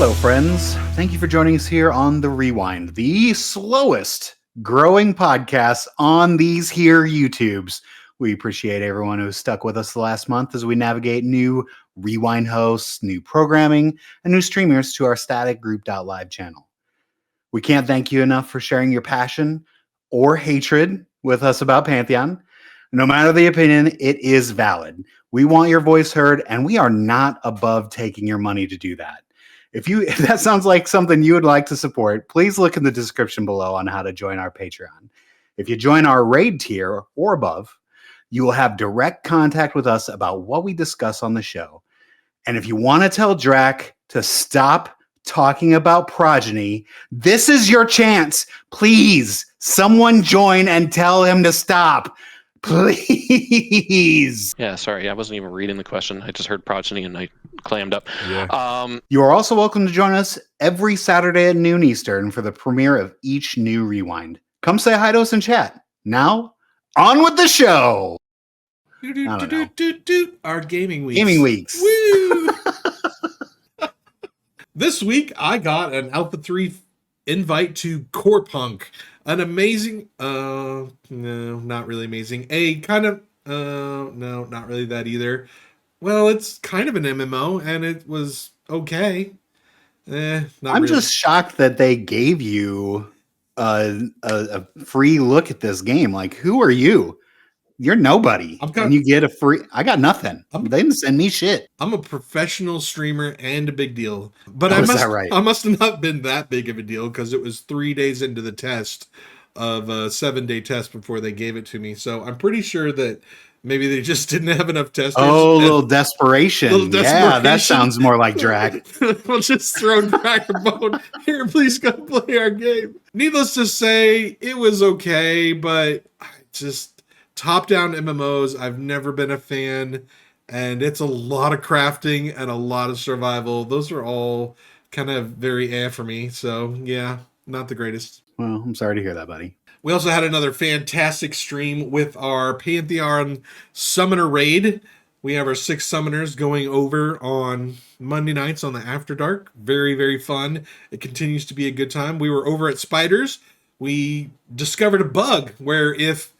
Hello, friends. Thank you for joining us here on The Rewind, the slowest growing podcast on these here YouTubes. We appreciate everyone who's stuck with us the last month as we navigate new Rewind hosts, new programming, and new streamers to our static group.live channel. We can't thank you enough for sharing your passion or hatred with us about Pantheon. No matter the opinion, it is valid. We want your voice heard, and we are not above taking your money to do that. If that sounds like something you would like to support, please look in the description below on how to join our Patreon. If you join our raid tier or above, you will have direct contact with us about what we discuss on the show. And if you want to tell Draq to stop talking about progeny, this is your chance. Please, someone join and tell him to stop. Please. Yeah, sorry, I wasn't even reading the question. I just heard progeny and I clammed up. Yeah. You are also welcome to join us every Saturday at noon Eastern for the premiere of each new Rewind. Come say hi to us in chat. Now, on with the show. Our gaming weeks. Gaming weeks. Woo! This week, I got an Alpha 3 invite to Core Punk. An amazing, no, not really amazing. A kind of, no, not really that either. Well, it's kind of an MMO, and it was okay. I'm really. Just shocked that they gave you a free look at this game. Like, who are you? You're nobody. And you get a free... I got nothing. They didn't send me shit. I'm a professional streamer and a big deal. But is that right? I must have not been that big of a deal because it was 3 days into the test of a 7-day test before they gave it to me. So I'm pretty sure that maybe they just didn't have enough testers. Oh, a little desperation. Yeah, that sounds more like Draq. We'll just throw Draq a bone. Here, please come play our game. Needless to say, it was okay, but just... top-down MMOs, I've never been a fan, and it's a lot of crafting and a lot of survival. Those are all kind of very for me, so yeah, not the greatest. Well, I'm sorry to hear that, buddy. We also had another fantastic stream with our Pantheon Summoner Raid. We have our 6 summoners going over on Monday nights on the After Dark. Very, very fun. It continues to be a good time. We were over at Spiders. We discovered a bug where if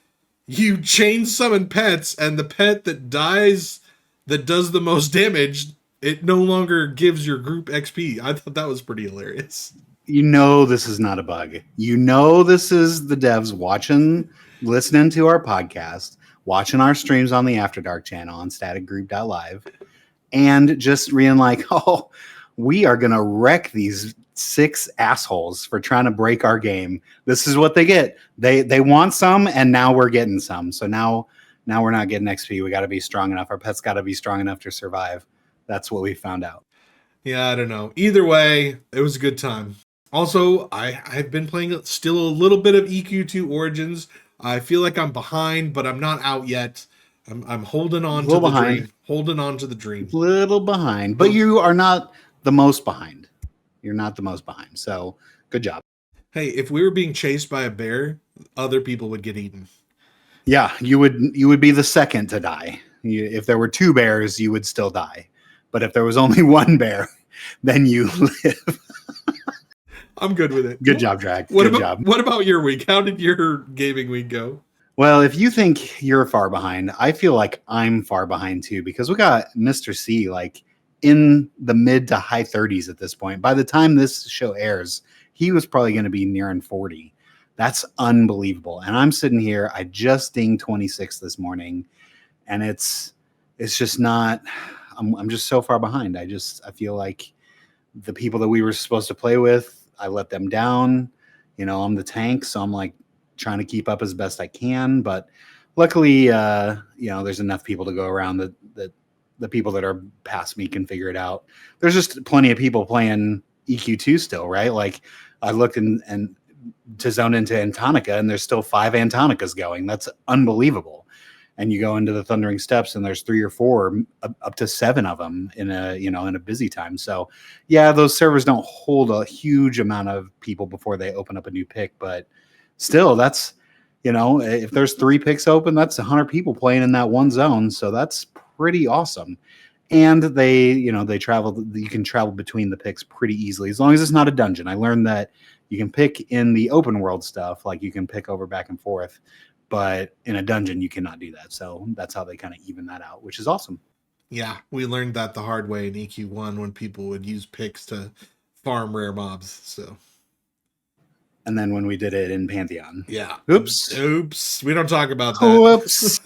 you chain summon pets and the pet that dies that does the most damage, it no longer gives your group XP. I thought that was pretty hilarious. You know this is not a bug. You know this is the devs listening to our podcast, watching our streams on the After Dark channel on staticgroup.live, and just being like, oh, we are going to wreck these 6 assholes for trying to break our game. This is what they get. They want some, and now we're getting some. So now we're not getting XP. We got to be strong enough. Our pets got to be strong enough to survive. That's what we found out. Yeah, I don't know. Either way, it was a good time. Also, I've been playing still a little bit of EQ2 Origins. I feel like I'm behind, but I'm not out yet. I'm holding on to the dream. Holding on to the dream. Little behind, but you are not the most behind. You're not the most behind. So good job. Hey, if we were being chased by a bear, other people would get eaten. Yeah, you would be the second to die. If there were 2 bears, you would still die. But if there was only 1 bear, then you live. I'm good with it. Good job, Draq. Good job. What about your week? How did your gaming week go? Well, if you think you're far behind, I feel like I'm far behind too, because we got Mr. C like in the mid to high 30s at this point. By the time this show airs, he was probably going to be nearing 40. That's unbelievable. And I'm sitting here, I just dinged 26 this morning, and it's just not, I'm just so far behind. I feel like the people that we were supposed to play with, I let them down. You know, I'm the tank, so I'm like trying to keep up as best I can. But luckily, there's enough people to go around that the people that are past me can figure it out. There's just plenty of people playing EQ2 still, right? Like I looked and to zone into Antonica, and there's still 5 Antonicas going. That's unbelievable. And you go into the Thundering Steps, and there's 3 or 4, up to 7 of them in a busy time. So yeah, those servers don't hold a huge amount of people before they open up a new pick, but still, that's, if there's 3 picks open, that's 100 people playing in that one zone. So that's pretty awesome. And they travel. You can travel between the picks pretty easily as long as it's not a dungeon. I learned that you can pick in the open world stuff, like you can pick over back and forth, but in a dungeon you cannot do that. So that's how they kind of even that out, which is awesome. Yeah, we learned that the hard way in EQ1 when people would use picks to farm rare mobs. So, and then when we did it in Pantheon, yeah, oops, we don't talk about that. Whoops.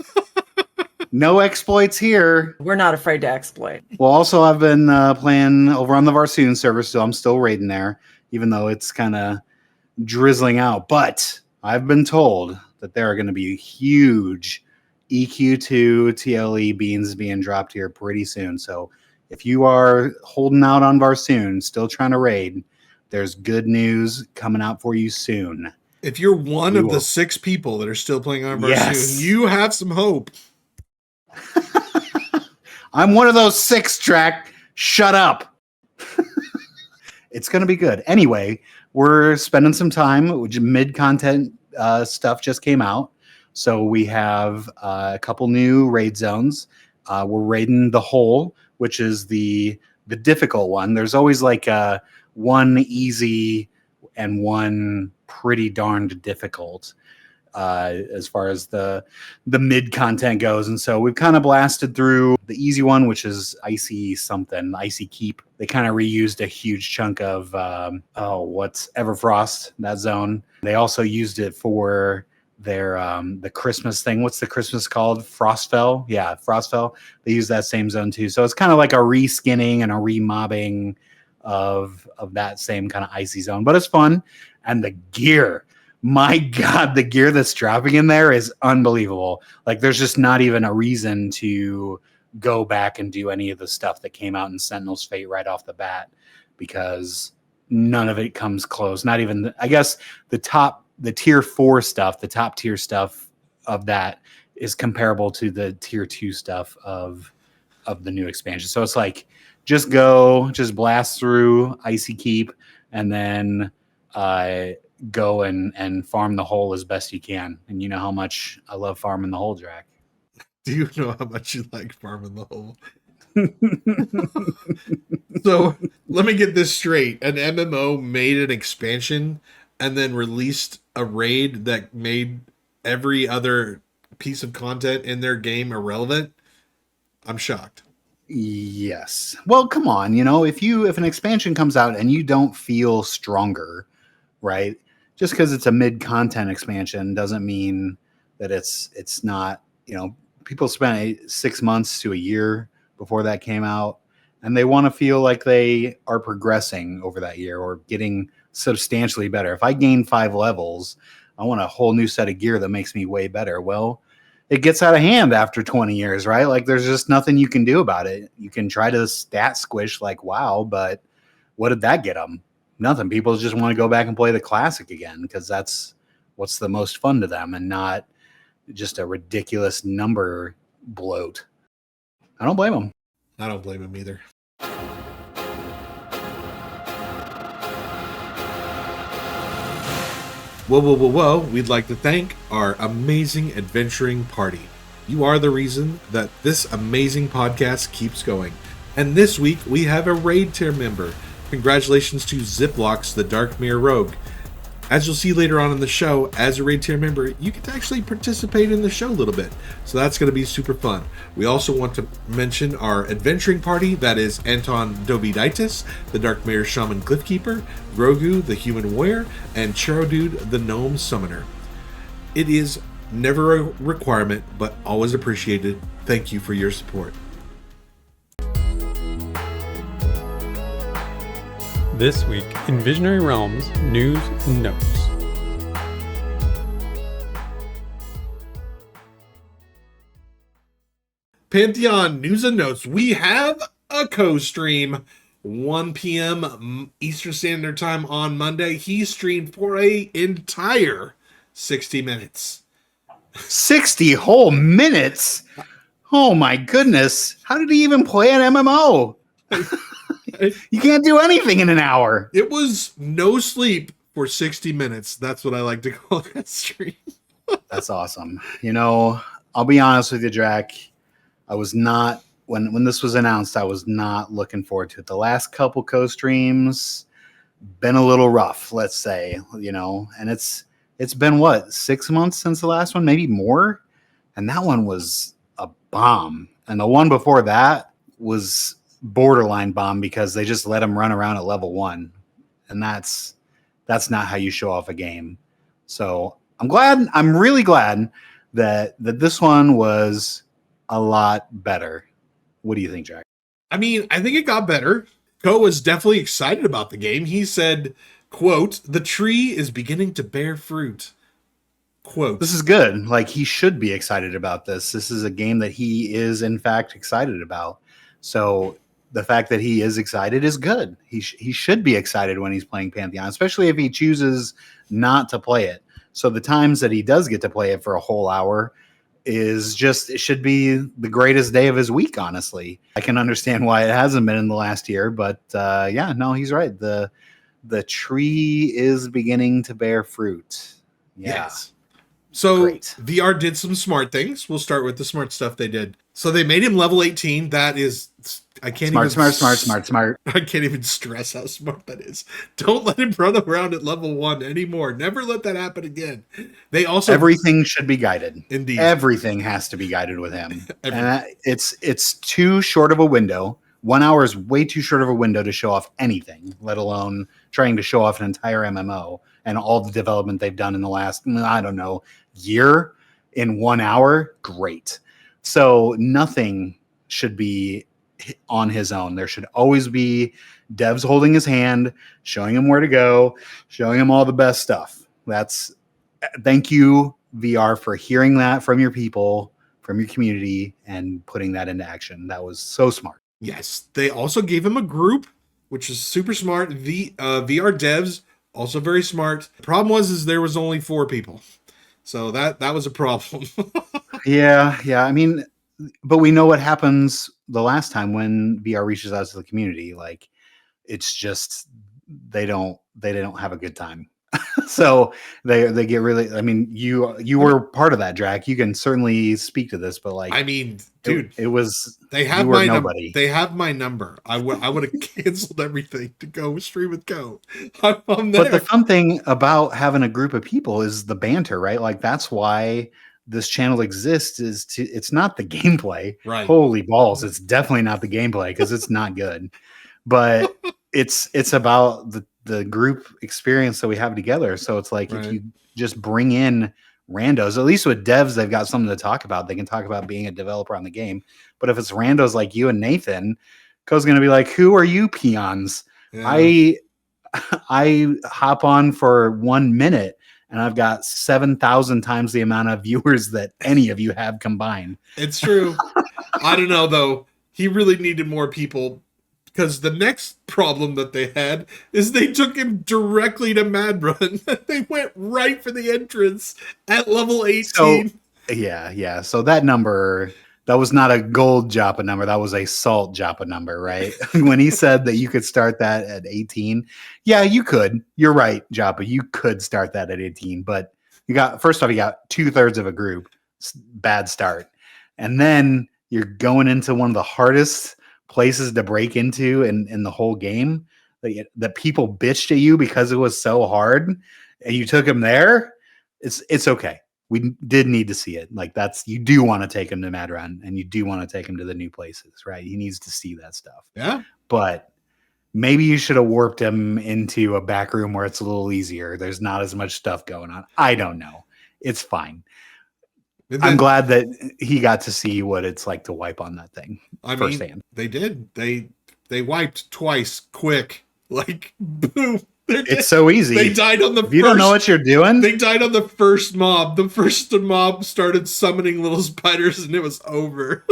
No exploits here. We're not afraid to exploit. Well, also, I've been playing over on the Varsoon server, so I'm still raiding there, even though it's kind of drizzling out. But I've been told that there are going to be huge EQ2 TLE beans being dropped here pretty soon. So if you are holding out on Varsoon, still trying to raid, there's good news coming out for you soon. If you're one of the 6 people that are still playing on Varsoon, you have some hope. I'm one of those 6, Draq. Shut up. It's going to be good. Anyway, we're spending some time. Mid-content stuff just came out. So we have a couple new raid zones. We're raiding the Hole, which is the difficult one. There's always like one easy and one pretty darned difficult. As far as the mid content goes. And so we've kind of blasted through the easy one, which is Icy Keep. They kind of reused a huge chunk of what's Everfrost, that zone. They also used it for their the Christmas thing. What's the Christmas called? Frostfell. Yeah, Frostfell. They use that same zone too. So it's kind of like a reskinning and a remobbing of that same kind of icy zone. But it's fun. And the gear. My God, the gear that's dropping in there is unbelievable. Like, there's just not even a reason to go back and do any of the stuff that came out in Sentinel's Fate right off the bat, because none of it comes close. Not even, I guess, the tier 4 stuff, the top tier stuff of that is comparable to the tier 2 stuff of the new expansion. So it's like, just blast through Icy Keep, and then go and farm the Hole as best you can. And you know how much I love farming the Hole, Draq. Do you know how much you like farming the Hole? So let me get this straight. An MMO made an expansion and then released a raid that made every other piece of content in their game irrelevant. I'm shocked. Yes. Well, come on. If an expansion comes out and you don't feel stronger, right? Just because it's a mid-content expansion doesn't mean that it's not, people spent 6 months to a year before that came out, and they want to feel like they are progressing over that year or getting substantially better. If I gain 5 levels, I want a whole new set of gear that makes me way better. Well, it gets out of hand after 20 years, right? Like, there's just nothing you can do about it. You can try to stat squish like WoW, but what did that get them? Nothing. People just want to go back and play the classic again because that's what's the most fun to them, and not just a ridiculous number bloat. I don't blame them. I don't blame him either. Whoa. We'd like to thank our amazing adventuring party. You are the reason that this amazing podcast keeps going. And this week we have a raid tier member. Congratulations to Ziplocs, the Dark Mirror Rogue. As you'll see later on in the show, as a raid tier member, you get to actually participate in the show a little bit. So that's going to be super fun. We also want to mention our adventuring party, that is Anton Doviditis, the Dark Mirror Shaman Cliffkeeper, Grogu, the Human Warrior, and Charodude, the Gnome Summoner. It is never a requirement, but always appreciated. Thank you for your support. This week in Visionary Realms News and Notes. Pantheon News and Notes. We have a co-stream 1 p.m. Eastern Standard Time on Monday. He streamed for an entire 60 minutes. 60 whole minutes? Oh my goodness. How did he even play an MMO? You can't do anything in an hour. It was no sleep for 60 minutes. That's what I like to call that stream. That's awesome. I'll be honest with you, Draq. I was not when this was announced, I was not looking forward to it. The last couple co-streams been a little rough, let's say, and it's been what, 6 months since the last one, maybe more, and that one was a bomb, and the one before that was borderline bomb because they just let him run around at level 1, and that's not how you show off a game. So I'm really glad that this one was a lot better. What do you think, Jack? I mean, I think it got better. Ko was definitely excited about the game. He said, quote, "The tree is beginning to bear fruit." Quote. This is good. Like, he should be excited about this. This is a game that he is, in fact, excited about. So the fact that he is excited is good. He should be excited when he's playing Pantheon, especially if he chooses not to play it. So the times that he does get to play it for a whole hour it should be the greatest day of his week, honestly. I can understand why it hasn't been in the last year, but yeah, no, he's right. The tree is beginning to bear fruit. Yeah. Yes. So great. VR did some smart things. We'll start with the smart stuff they did. So they made him level 18. That is, I can't smart. I can't even stress how smart that is. Don't let him run around at level 1 anymore. Never let that happen again. They also, everything should be guided. Indeed, everything has to be guided with him. And it's too short of a window. 1 hour is way too short of a window to show off anything, let alone trying to show off an entire MMO and all the development they've done in the last, I don't know, year in 1 hour. Great. So nothing should be on his own. There should always be devs holding his hand, showing him where to go, showing him all the best stuff. Thank you, VR, for hearing that from your people, from your community, and putting that into action. That was so smart. Yes. They also gave him a group, which is super smart. The VR devs, also very smart. The problem was there was only 4 people. So that was a problem. Yeah. I mean, but we know what happens the last time when VR reaches out to the community. Like, it's just they don't have a good time. So they get really. I mean, you were part of that, Draq. You can certainly speak to this, but like, I mean, dude, it was. They have my number. They have my number. I would have canceled everything to go stream with Ko. I'm there. But the fun thing about having a group of people is the banter, right? Like, that's why this channel exists. It's not the gameplay. Right. Holy balls! It's definitely not the gameplay because it's not good. But it's about the group experience that we have together. So it's like, right, if you just bring in randos, at least with devs, they've got something to talk about. They can talk about being a developer on the game. But if it's randos like you and Nathan, Ko's going to be like, who are you peons? Yeah. I hop on for 1 minute and I've got 7,000 times the amount of viewers that any of you have combined. It's true. I don't know, though. He really needed more people, because the next problem that they had is they took him directly to Mad Run. They went right for the entrance at level 18. So, yeah. So that number, that was not a gold Joppa number. That was a salt Joppa number, right? When he said that you could start that at 18. Yeah, you could. You're right, Joppa. You could start that at 18. But first off, you got 2/3 of a group. Bad start. And then you're going into one of the hardest places to break into in the whole game, that people bitched at you because it was so hard, and you took him there. It's okay. We did need to see it. Like, you do want to take him to Mad Run, and you do want to take him to the new places, right? He needs to see that stuff. Yeah. But maybe you should have warped him into a back room where it's a little easier. There's not as much stuff going on. I don't know. It's fine. I'm glad that he got to see what it's like to wipe on that thing firsthand. They did. They wiped twice, quick, like boom. It's so easy. They died on the if you don't know what you're doing. They died on the first mob. The first mob started summoning little spiders, and it was over.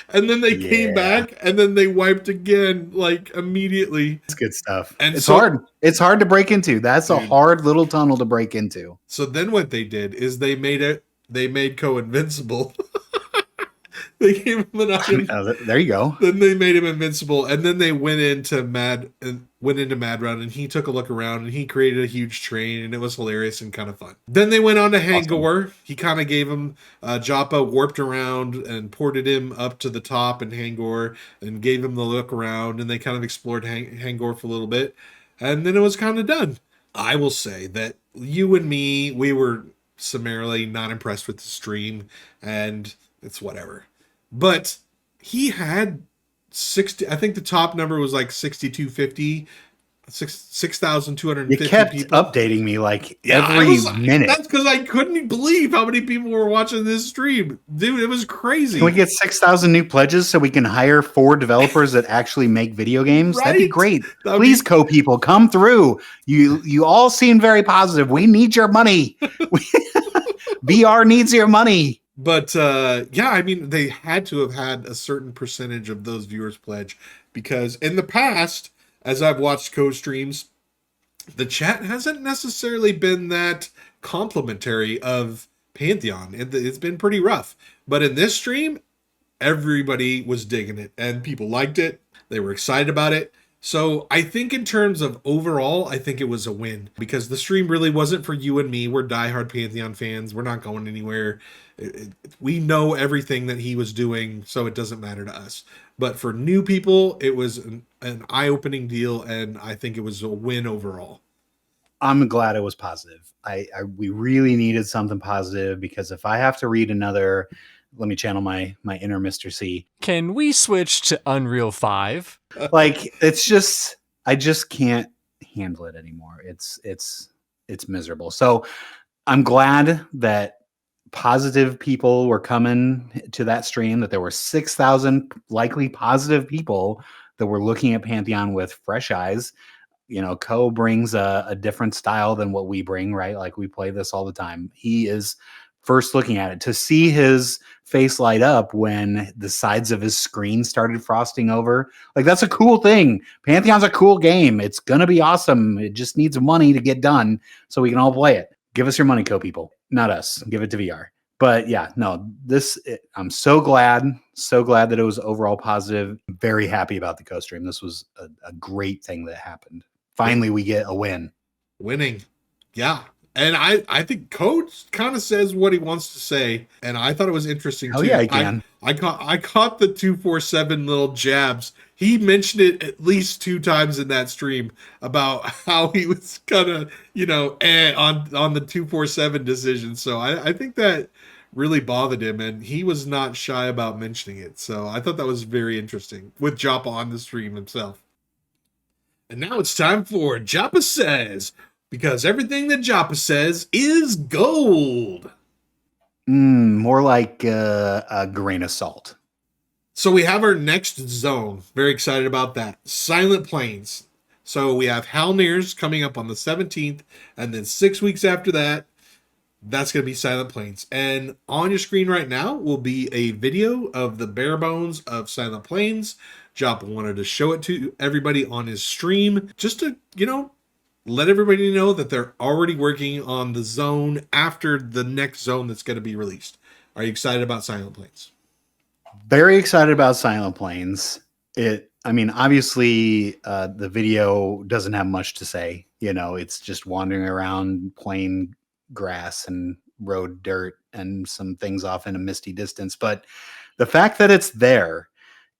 And then they came back, and then they wiped again, like, immediately. It's good stuff. And it's hard. It's hard to break into. That's a hard little tunnel to break into. So then what they did is they made Ko invincible. They gave him an item. There you go. Then they made him invincible, and then they went into Mad Run, and he took a look around, and he created a huge train, and it was hilarious and kind of fun. Then they went on to Hangor. Awesome. He kind of gave him Joppa warped around and ported him up to the top in Hangor, and gave him the look around, and they kind of explored Hangor for a little bit, and then it was kind of done. I will say that you and me, we were summarily not impressed with the stream, and it's whatever. But he had 60, I think the top number was like 6,250, 6,250 You kept people. updating me like every minute. That's because I couldn't believe how many people were watching this stream. Dude, it was crazy. Can we get 6,000 new pledges so we can hire 4 developers that actually make video games? Right? That'd be great. Please, co-people, come through. You all seem very positive. We need your money. VR needs your money. But yeah, I mean, they had to have had a certain percentage of those viewers pledge, because in the past, as I've watched co-streams, the chat hasn't necessarily been that complimentary of Pantheon. It's been pretty rough. But in this stream, everybody was digging it, and people liked it. They were excited about it. So I think in terms of overall, I think it was a win, because the stream really wasn't for you and me. We're diehard Pantheon fans. We're not going anywhere. We know everything that he was doing, so it doesn't matter to us. But for new people, it was an eye-opening deal, and I think it was a win overall. I'm glad it was positive. We really needed something positive, because if I have to read another, let me channel my inner Mr. C. Can we switch to Unreal 5? Like, it's just, I just can't handle it anymore. It's miserable. So I'm glad that positive people were coming to that stream, that there were 6,000 likely positive people that were looking at Pantheon with fresh eyes. You know, Co brings a different style than what we bring, right? Like, we play this all the time. He is first looking at it. To see his face light up when the sides of his screen started frosting over, like, that's a cool thing. Pantheon's a cool game. It's gonna be awesome. It just needs money to get done so we can all play it. Give us your money, Co people, not us. Give it to VR. But yeah, no, I'm so glad that it was overall positive. Very happy about the co-stream. This was a great thing that happened. Finally, we get a win. Winning. Yeah. And I think Coach kind of says what he wants to say, and I thought it was interesting too. Oh yeah, I can. I caught the 247 little jabs. He mentioned it at least 2 times in that stream about how he was kind of, on the 247 decision. So I think that really bothered him, and he was not shy about mentioning it. So I thought that was very interesting with Joppa on the stream himself. And now it's time for Joppa Says, because everything that Joppa says is gold. More like a grain of salt. So we have our next zone. Very excited about that. Silent Plains. So we have Halnirs coming up on the 17th, and then 6 weeks after that, that's going to be Silent Plains. And on your screen right now will be a video of the bare bones of Silent Plains. Joppa wanted to show it to everybody on his stream, just to, let everybody know that they're already working on the zone after the next zone that's going to be released. Are you excited about Silent Plains? Very excited about Silent Plains. Obviously, the video doesn't have much to say. It's just wandering around, playing grass and road dirt and some things off in a misty distance. But the fact that it's there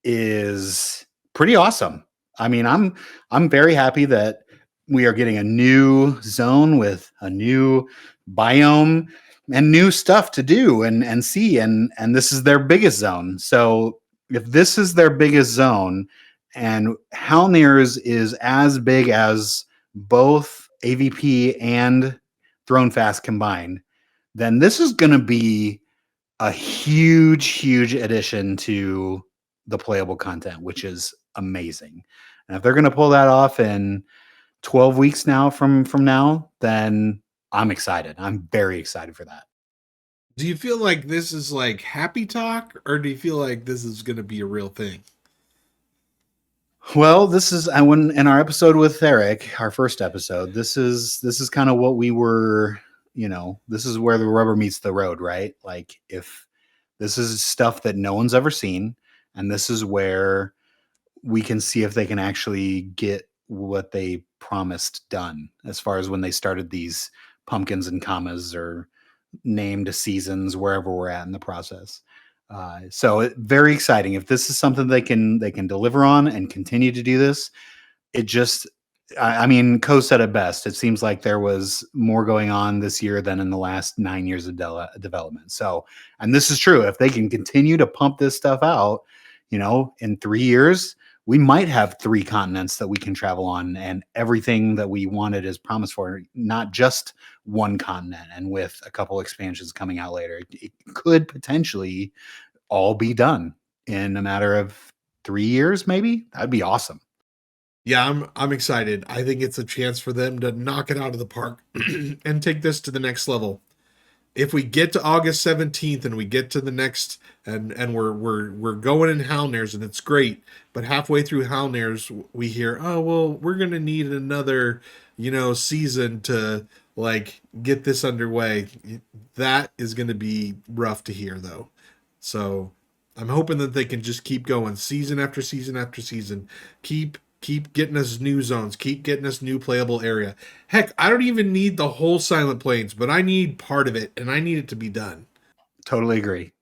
is pretty awesome. I'm very happy that we are getting a new zone with a new biome and new stuff to do and see. And this is their biggest zone. So if this is their biggest zone and Halnirs is as big as both AVP and Throne Fast combined, then this is going to be a huge, huge addition to the playable content, which is amazing. And if they're going to pull that off in 12 weeks now from now, then I'm excited. I'm very excited for that. Do you feel like this is like happy talk, or do you feel like this is going to be a real thing? Well, this is in our episode with Eric, our first episode, this is kind of what we were, this is where the rubber meets the road, right? Like, if This is stuff that no one's ever seen, and this is where we can see if they can actually get what they promised done as far as when they started these pumpkins and commas or named seasons wherever we're at in the process. Very exciting. If this is something they can deliver on and continue to do this, it just, I mean, Co said it best. It seems like there was more going on this year than in the last 9 years of development. So, and this is true. If they can continue to pump this stuff out, in 3 years, we might have 3 continents that we can travel on, and everything that we wanted is promised for, not just one continent. And with a couple expansions coming out later, it could potentially all be done in a matter of 3 years, maybe. That'd be awesome. Yeah, I'm excited. I think it's a chance for them to knock it out of the park and take this to the next level. If we get to August 17th and we get to the next, and we're going in Halnairs and it's great, but halfway through Halnairs we hear, oh well, we're gonna need another, season to get this underway. That is gonna be rough to hear though. So I'm hoping that they can just keep going season after season after season. Keep getting us new zones. Keep getting us new playable area. Heck, I don't even need the whole Silent Plains, but I need part of it, and I need it to be done. Totally agree.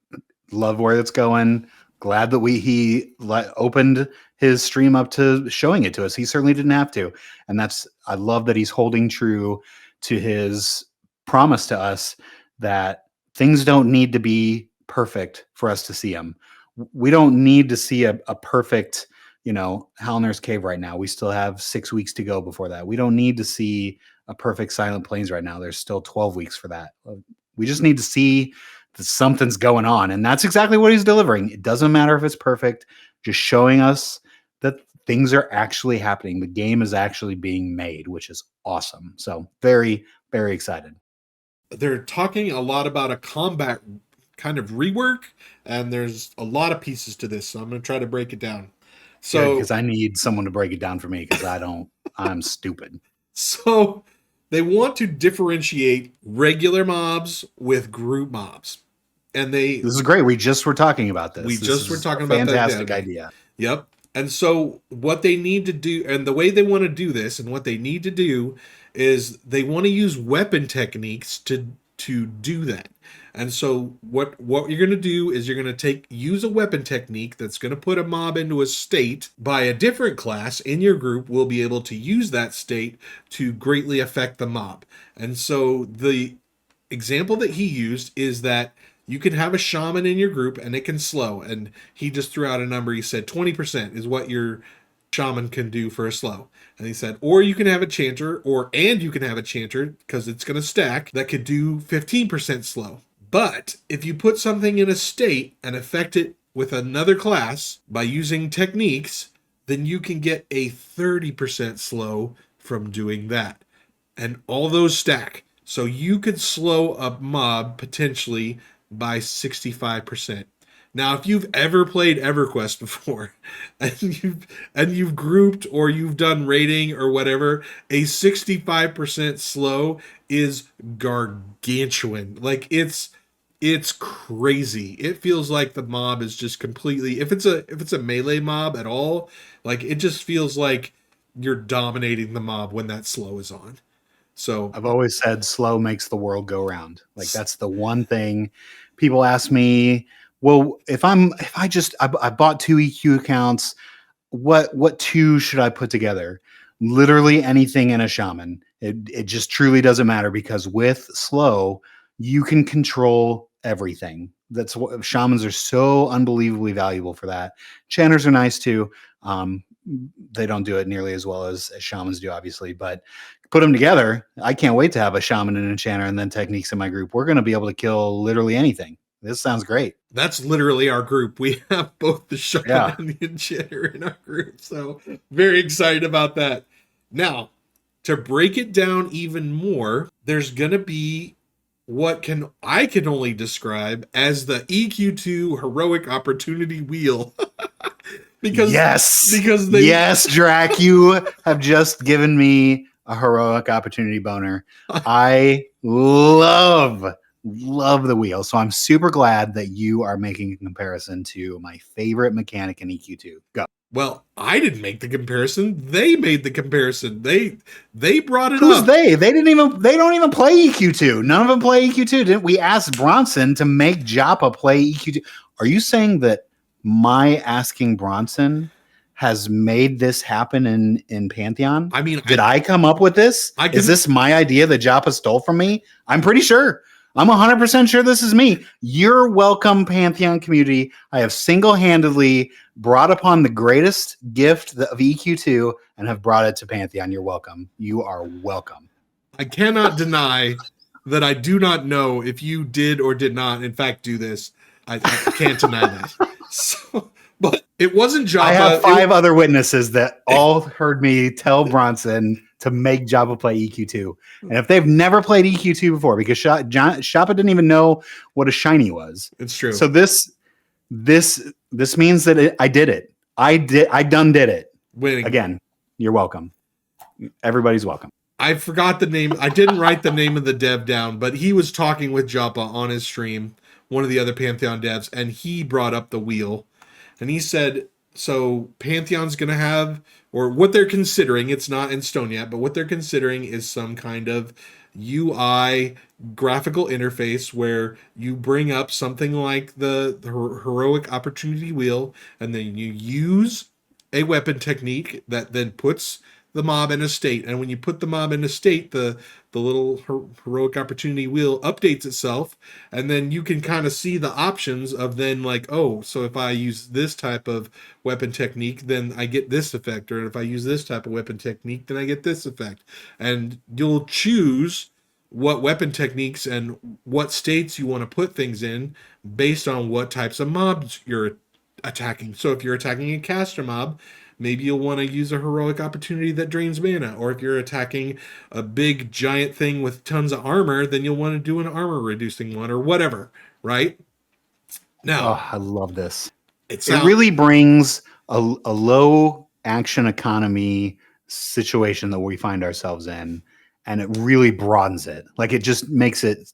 Love where it's going. Glad that he opened his stream up to showing it to us. He certainly didn't have to. And I love that he's holding true to his promise to us that things don't need to be perfect for us to see them. We don't need to see a perfect Halnar's Cave right now. We still have 6 weeks to go before that. We don't need to see a perfect Silent Plains right now. There's still 12 weeks for that. We just need to see that something's going on. And that's exactly what he's delivering. It doesn't matter if it's perfect, just showing us that things are actually happening. The game is actually being made, which is awesome. So very, very excited. They're talking a lot about a combat kind of rework, and there's a lot of pieces to this. So I'm going to try to break it down. So, because I need someone to break it down for me because I'm stupid. So they want to differentiate regular mobs with group mobs. And this is great. We just were talking about this. Were talking about that. Fantastic idea. Yep. And so what they need to do, and the way they want to do this, and what they need to do is they want to use weapon techniques to do that. And so what you're going to do is you're going to use a weapon technique that's going to put a mob into a state by a different class in your group will be able to use that state to greatly affect the mob. And so the example that he used is that you can have a shaman in your group and it can slow. And he just threw out a number. He said 20% is what your shaman can do for a slow. And he said, or you can have a chanter, and you can have a chanter because it's going to stack that could do 15% slow. But if you put something in a state and affect it with another class by using techniques, then you can get a 30% slow from doing that. And all those stack. So you could slow a mob potentially by 65%. Now, if you've ever played EverQuest before and you've grouped or you've done raiding or whatever, a 65% slow is gargantuan. It's crazy. It feels like the mob is just completely, if it's a melee mob at all, it just feels like you're dominating the mob when that slow is on. So I've always said slow makes the world go round. That's the one thing people ask me. Well, if I bought 2 EQ accounts, what 2 should I put together? Literally anything in a shaman. It just truly doesn't matter because with slow, you can control everything. That's what shamans are so unbelievably valuable for that. Chanters are nice too. They don't do it nearly as well as shamans do, obviously, but put them together. I can't wait to have a shaman and a chanter and then techniques in my group. We're going to be able to kill literally anything. This sounds great. That's literally our group. We have both the shaman and the enchanter in our group. So very excited about that. Now, to break it down even more, there's going to be what I can only describe as the EQ2 heroic opportunity wheel. Yes, Draq, you have just given me a heroic opportunity boner. I love Love the wheel. So I'm super glad that you are making a comparison to my favorite mechanic in EQ2. Go. Well, I didn't make the comparison. They made the comparison. They brought it Who's up. they? They don't even play EQ2. None of them play EQ2. Didn't we ask Bronson to make Joppa play EQ2? Are you saying that my asking Bronson has made this happen in Pantheon? I mean, did I come up with this? Is this my idea that Joppa stole from me? I'm pretty sure. I'm 100% sure this is me. You're welcome, Pantheon community. I have single-handedly brought upon the greatest gift of EQ2 and have brought it to Pantheon. You're welcome. You are welcome. I cannot deny that I do not know if you did or did not, in fact, do this. I can't deny that. So, but it wasn't Joppa. I have 5 other witnesses that all heard me tell Bronson to make Joppa play EQ2. And if they've never played EQ2 before, because Joppa didn't even know what a shiny was. It's true. So this means that I did it. I done did it. Winning. Again, you're welcome. Everybody's welcome. I forgot the name. I didn't write the name of the dev down, but he was talking with Joppa on his stream, one of the other Pantheon devs, and he brought up the wheel. And he said, so Pantheon's going to have, or what they're considering, it's not in stone yet, but what they're considering is some kind of UI graphical interface where you bring up something like the heroic opportunity wheel, and then you use a weapon technique that then puts the mob in a state. And when you put the mob in a state, the little heroic opportunity wheel updates itself, and then you can kind of see the options of then like, oh, so if I use this type of weapon technique, then I get this effect, or if I use this type of weapon technique, then I get this effect. And you'll choose what weapon techniques and what states you want to put things in based on what types of mobs you're attacking. So if you're attacking a caster mob, maybe you'll want to use a heroic opportunity that drains mana. Or if you're attacking a big giant thing with tons of armor, then you'll want to do an armor reducing one, or whatever, right? Now, I love this. It really brings a low action economy situation that we find ourselves in, and it really broadens it. Like, it just makes it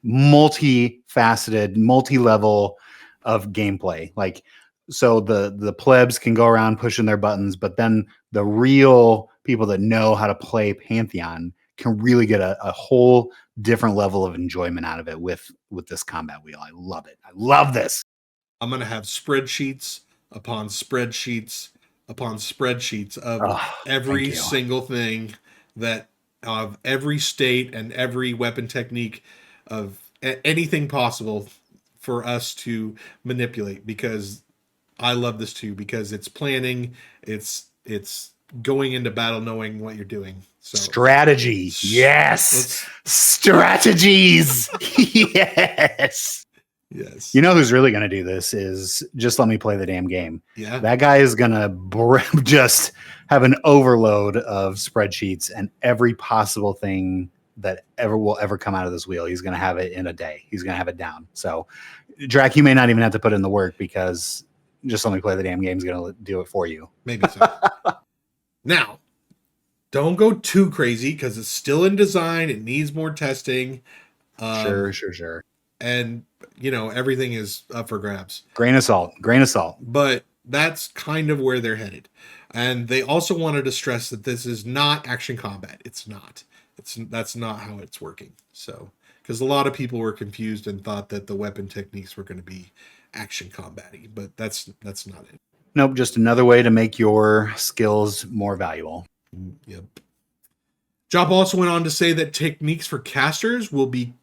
multifaceted, multi-level of gameplay. Like, so the plebs can go around pushing their buttons, but then the real people that know how to play Pantheon can really get a whole different level of enjoyment out of it with this combat wheel. I love it. I love this. I'm going to have spreadsheets upon spreadsheets upon spreadsheets of every single thing that of every state and every weapon technique of anything possible for us to manipulate, because I love this too, because it's planning, it's going into battle knowing what you're doing. So strategy. Yes. Strategies. Yes. Yes. You know who's really going to do this is Just Let Me Play the Damn Game. Yeah. That guy is going to just have an overload of spreadsheets and every possible thing that will ever come out of this wheel. He's going to have it in a day. He's going to have it down. So, Draq, you may not even have to put in the work, because Just Let Me Play the Damn Game is going to do it for you. Maybe so. Now, don't go too crazy, because it's still in design. It needs more testing. Sure. And, everything is up for grabs. Grain of salt. But that's kind of where they're headed. And they also wanted to stress that this is not action combat. It's not. That's not how it's working. So, because a lot of people were confused and thought that the weapon techniques were going to be action combat-y, but that's not it. Nope, just another way to make your skills more valuable. Yep. Joppa also went on to say that techniques for casters will be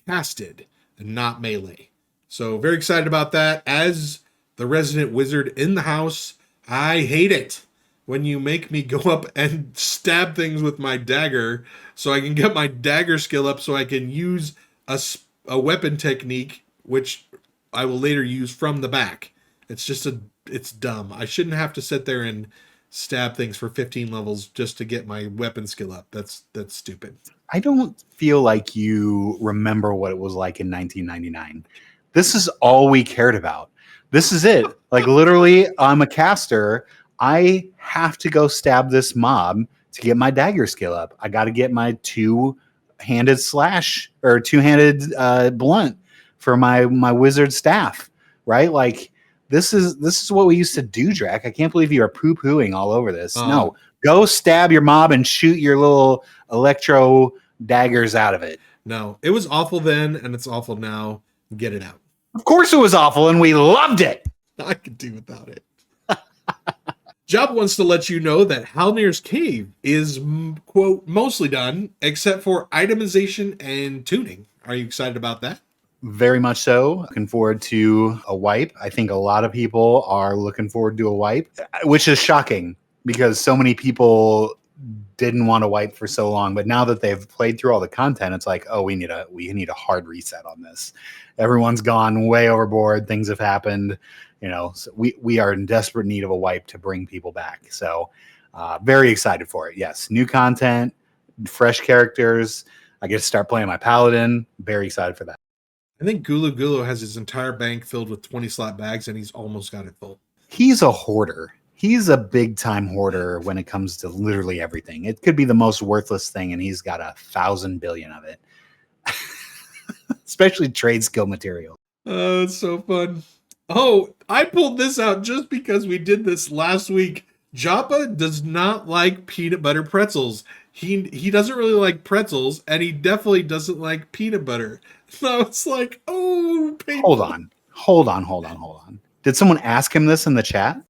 casted and not melee. So very excited about that. As the resident wizard in the house, I hate it when you make me go up and stab things with my dagger so I can get my dagger skill up so I can use a weapon technique, which I will later use from the back. It's dumb. I shouldn't have to sit there and stab things for 15 levels just to get my weapon skill up. That's stupid. I don't feel like you remember what it was like in 1999. This is all we cared about. This is it. Like, literally, I'm a caster. I have to go stab this mob to get my dagger skill up. I got to get my 2 two-handed slash or two-handed blunt for my wizard staff, right? Like this is what we used to do, Draq. I can't believe you are poo-pooing all over this. No, go stab your mob and shoot your little electro daggers out of it. No, it was awful then, and it's awful now. Get it out. Of course it was awful, and we loved it. I could do without it. Joppa wants to let you know that Halnir's Cave is, quote, mostly done, except for itemization and tuning. Are you excited about that? Very much so. Looking forward to a wipe. I think a lot of people are looking forward to a wipe, which is shocking because so many people didn't want to wipe for so long. But now that they've played through all the content, it's like, oh, we need a hard reset on this. Everyone's gone way overboard. Things have happened. So we are in desperate need of a wipe to bring people back. So very excited for it. Yes, new content, fresh characters. I get to start playing my paladin. Very excited for that. I think Gulu Gulu has his entire bank filled with 20 slot bags, and he's almost got it full. He's a hoarder. He's a big time hoarder when it comes to literally everything. It could be the most worthless thing, and he's got 1,000 billion of it. Especially trade skill material. Oh, it's so fun. Oh, I pulled this out just because we did this last week. Joppa does not like peanut butter pretzels. He doesn't really like pretzels, and he definitely doesn't like peanut butter. So it's like, oh, painful. Hold on. Did someone ask him this in the chat?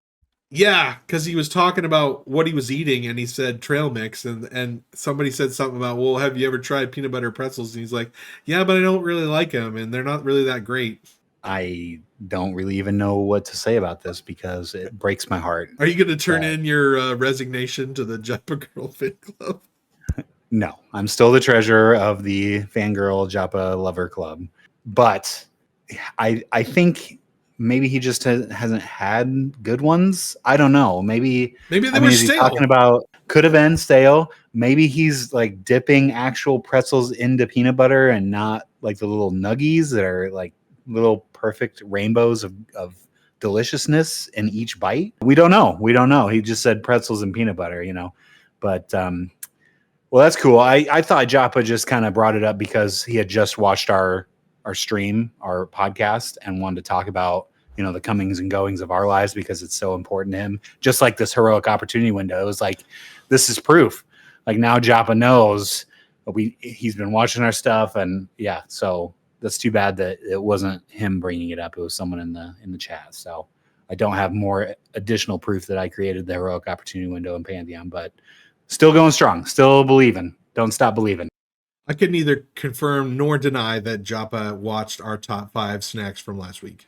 Yeah, because he was talking about what he was eating, and he said trail mix, and somebody said something about, well, have you ever tried peanut butter pretzels? And he's like, yeah, but I don't really like them, and they're not really that great. I don't really even know what to say about this because it breaks my heart. Are you going to turn in your resignation to the Joppa Girl Fan Club? No, I'm still the treasurer of the Fangirl Joppa Lover Club. But I think maybe he just hasn't had good ones. I don't know. Maybe they were stale. Talking about could have been stale. Maybe he's like dipping actual pretzels into peanut butter and not like the little nuggies that are like little perfect rainbows of deliciousness in each bite. We don't know. He just said pretzels and peanut butter, but well, that's cool. I thought Joppa just kind of brought it up because he had just watched our stream, our podcast, and wanted to talk about the comings and goings of our lives because it's so important to him. Just like this heroic opportunity window, it was like this is proof. Like now Joppa knows he's been watching our stuff, and yeah, so that's too bad that it wasn't him bringing it up. It was someone in the chat. So I don't have more additional proof that I created the heroic opportunity window in Pantheon, but still going strong, still believing. Don't stop believing. I can neither confirm nor deny that Joppa watched our top 5 snacks from last week.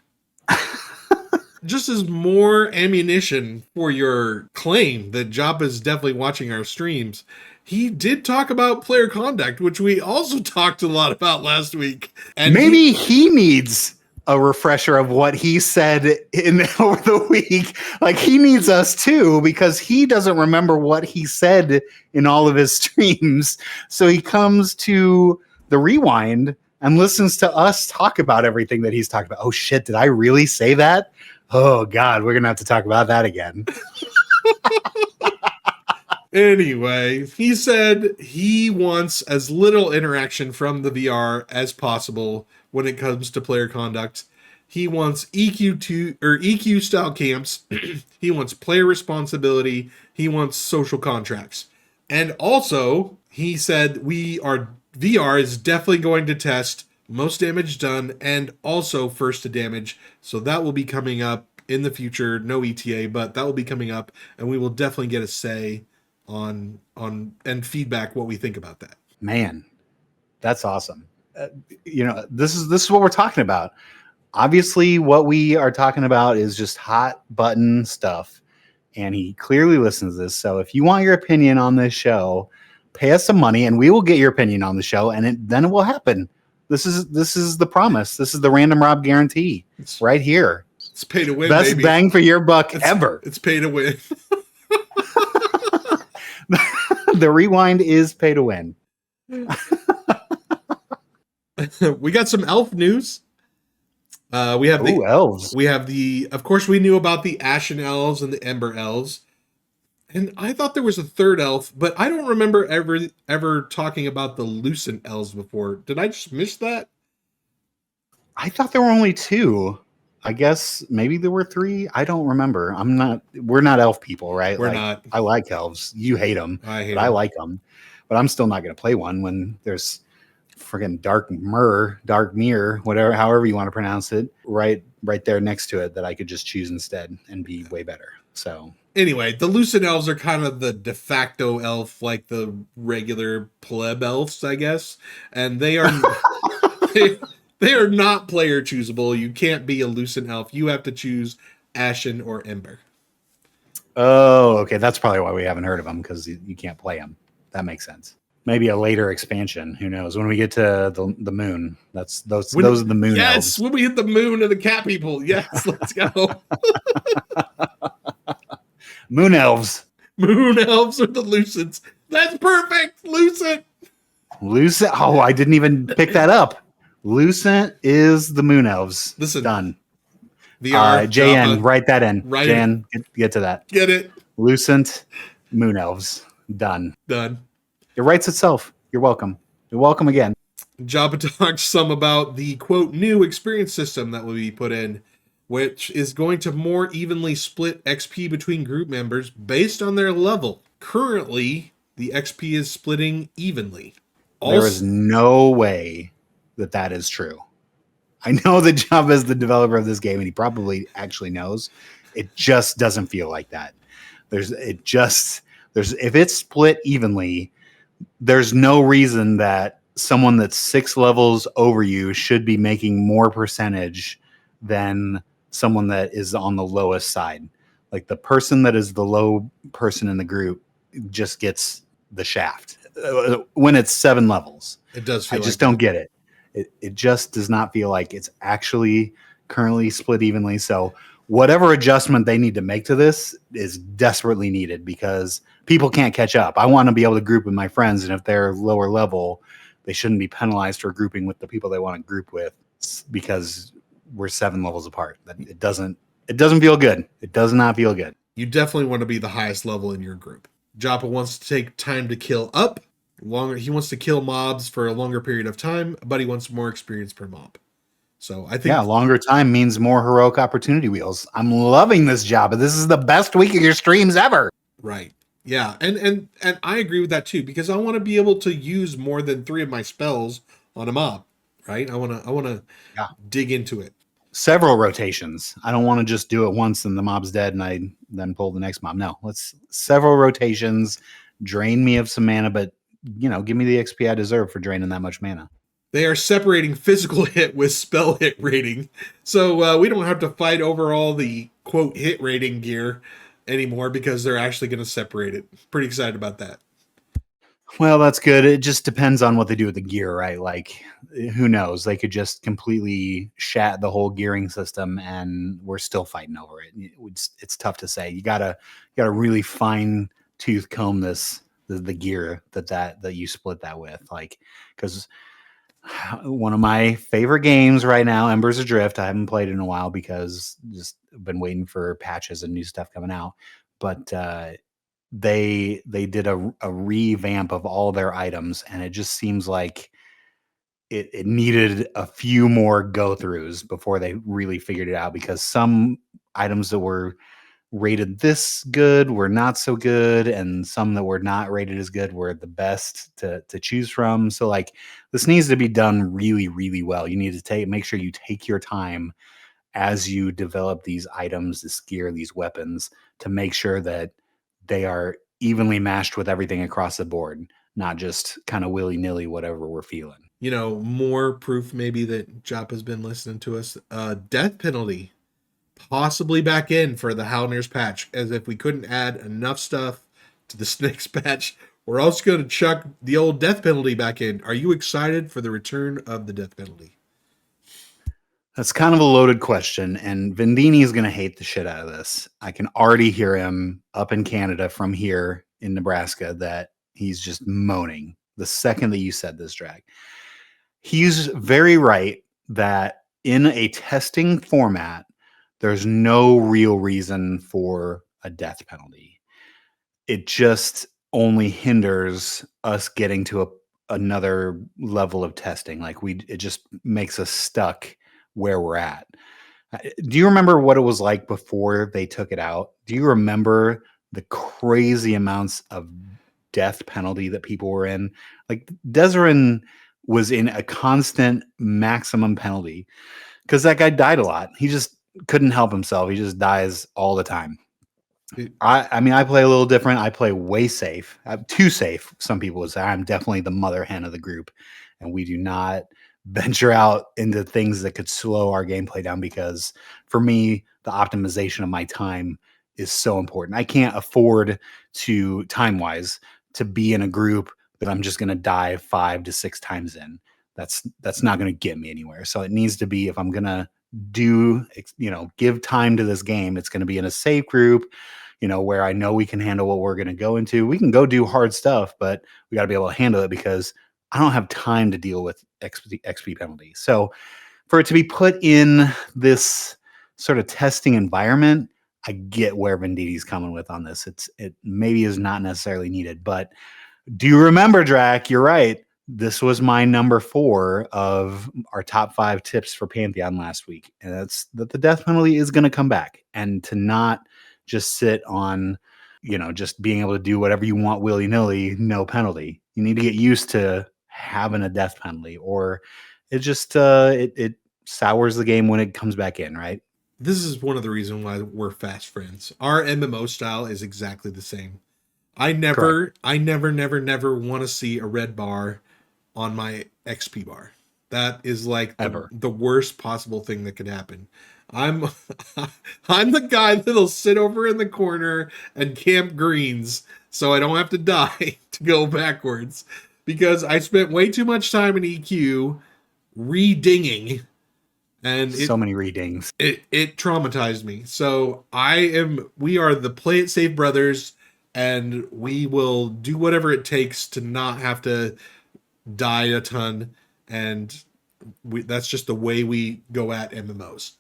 Just as more ammunition for your claim that Joppa is definitely watching our streams, he did talk about player conduct, which we also talked a lot about last week. And maybe he needs a refresher of what he said over the week. Like he needs us too, because he doesn't remember what he said in all of his streams. So he comes to the rewind and listens to us talk about everything that he's talked about. Oh shit, did I really say that? Oh God, we're going to have to talk about that again. Anyway, he said he wants as little interaction from the VR as possible when it comes to player conduct. He wants EQ style camps. He wants player responsibility. He wants social contracts. And also, he said VR is definitely going to test most damage done and also first to damage. So that will be coming up in the future. No ETA, but that will be coming up, and we will definitely get a say on and feedback what we think about that. Man, that's awesome. This is what we're talking about. Obviously, what we are talking about is just hot button stuff, and he clearly listens to this. So if you want your opinion on this show, pay us some money, and we will get your opinion on the show, and then it will happen. This is the promise. This is the Random Rob guarantee right here. It's pay to win. Best baby. Bang for your buck ever. It's pay to win. The rewind is pay to win. We got some elf news. We have the elves. We have of course, we knew about the Ashen Elves and the Ember Elves. And I thought there was a third elf, but I don't remember ever talking about the Lucent elves before. Did I just miss that? I thought there were only 2. I guess maybe there were 3. I don't remember. We're not elf people, right? We're not. I like elves. You hate them, I hate but I them. like them. But I'm still not going to play one when there's friggin' dark mirror, whatever, however you want to pronounce it, right there next to it that I could just choose instead and be way better. So anyway, the Lucent elves are kind of the de facto elf, like the regular pleb elves, I guess. And they are they are not player choosable. You can't be a Lucent elf. You have to choose Ashen or Ember. oh, okay, that's probably why we haven't heard of them, because you can't play them. That makes sense. Maybe a later expansion. Who knows? When we get to the moon, those are the moon yes, elves. when we hit the moon and the cat people. Yes, let's go. Moon elves. Moon elves are the Lucents. That's perfect. Lucent. Lucent. Oh, I didn't even pick that up. Lucent is the moon elves. Listen, done. VR. JN, Joppa, write that in. Write JN, get to that. Get it. Lucent moon elves. Done. Done. It writes itself. You're welcome. You're welcome again. Joppa talks some about the quote new experience system that will be put in, which is going to more evenly split XP between group members based on their level. Currently, the XP is splitting evenly. There is no way that is true. I know that Joppa is the developer of this game, and he probably actually knows. It just doesn't feel like that. If it's split evenly, there's no reason that someone that's 6 levels over you should be making more percentage than someone that is on the lowest side. Like the person that is the low person in the group just gets the shaft when it's 7 levels. It does feel I just don't get it. It just does not feel like it's actually currently split evenly. So whatever adjustment they need to make to this is desperately needed, because people can't catch up. I want to be able to group with my friends, and if they're lower level, they shouldn't be penalized for grouping with the people they want to group with because we're 7 levels apart. It doesn't feel good. It does not feel good. You definitely want to be the highest level in your group. Joppa wants to take time to kill up. He wants to kill mobs for a longer period of time, but he wants more experience per mob. So I think longer time means more heroic opportunity wheels. I'm loving this Joppa. This is the best week of your streams ever. Right. Yeah, and I agree with that too, because I want to be able to use more than 3 of my spells on a mob, right? I want to dig into it. Several rotations. I don't want to just do it once and the mob's dead and I then pull the next mob. No, let's several rotations, drain me of some mana, but give me the XP I deserve for draining that much mana. They are separating physical hit with spell hit rating. So we don't have to fight over all the quote hit rating gear anymore, because they're actually going to separate it. Pretty excited about that. Well, that's good. It just depends on what they do with the gear, right? Like, who knows? They could just completely shat the whole gearing system and we're still fighting over it. It's tough to say. You gotta really fine tooth comb the gear that you split that with, like, because one of my favorite games right now, Embers Adrift. I haven't played it in a while because just been waiting for patches and new stuff coming out. But they did a revamp of all their items, and it just seems like it needed a few more go-throughs before they really figured it out, because some items that were rated this good were not so good, and some that were not rated as good were the best to choose from. So like, this needs to be done really, really well. You need to make sure you take your time as you develop these items, this gear, these weapons, to make sure that they are evenly matched with everything across the board, not just kind of willy-nilly whatever we're feeling. More proof maybe that Joppa's been listening to us. Death penalty possibly back in for the Howlner's patch, as if we couldn't add enough stuff to the Snakes patch, we're also going to chuck the old death penalty back in. Are you excited for the return of the death penalty? That's kind of a loaded question, and Vendini is going to hate the shit out of this. I can already hear him up in Canada from here in Nebraska that he's just moaning the second that you said this, Draq. He's very right that in a testing format, there's no real reason for a death penalty. it just only hinders us getting to another level of testing. Like it just makes us stuck where we're at. Do you remember what it was like before they took it out? Do you remember the crazy amounts of death penalty that people were in? Like Desiree was in a constant maximum penalty because that guy died a lot. He just couldn't help himself. He just dies all the time. I mean, I play a little different. I play way safe. I'm too safe. Some people would say I'm definitely the mother hen of the group, and we do not venture out into things that could slow our gameplay down because for me, the optimization of my time is so important. I can't afford to time-wise to be in a group that I'm just going to die 5 to 6 times in. That's not going to get me anywhere. So it needs to be, if I'm going to give time to this game, it's going to be in a safe group, where I know we can handle what we're going to go into. We can go do hard stuff, but we got to be able to handle it because I don't have time to deal with XP penalties. So for it to be put in this sort of testing environment, I get where Venditti's coming with on this. It maybe is not necessarily needed, but do you remember, Draq? You're right. This was my number 4 of our top 5 tips for Pantheon last week. And that's that the death penalty is going to come back, and to not just sit on, just being able to do whatever you want willy-nilly, no penalty. You need to get used to having a death penalty, or it just it sours the game when it comes back in, right? This is one of the reasons why we're fast friends. Our MMO style is exactly the same. I never want to see a red bar on my XP bar. That is like the worst possible thing that could happen. I'm the guy that'll sit over in the corner and camp greens so I don't have to die to go backwards, because I spent way too much time in EQ re-dinging, and so many re-dings. It traumatized me. So we are the Play It Safe brothers, and we will do whatever it takes to not have to die a ton, and that's just the way we go at MMOs.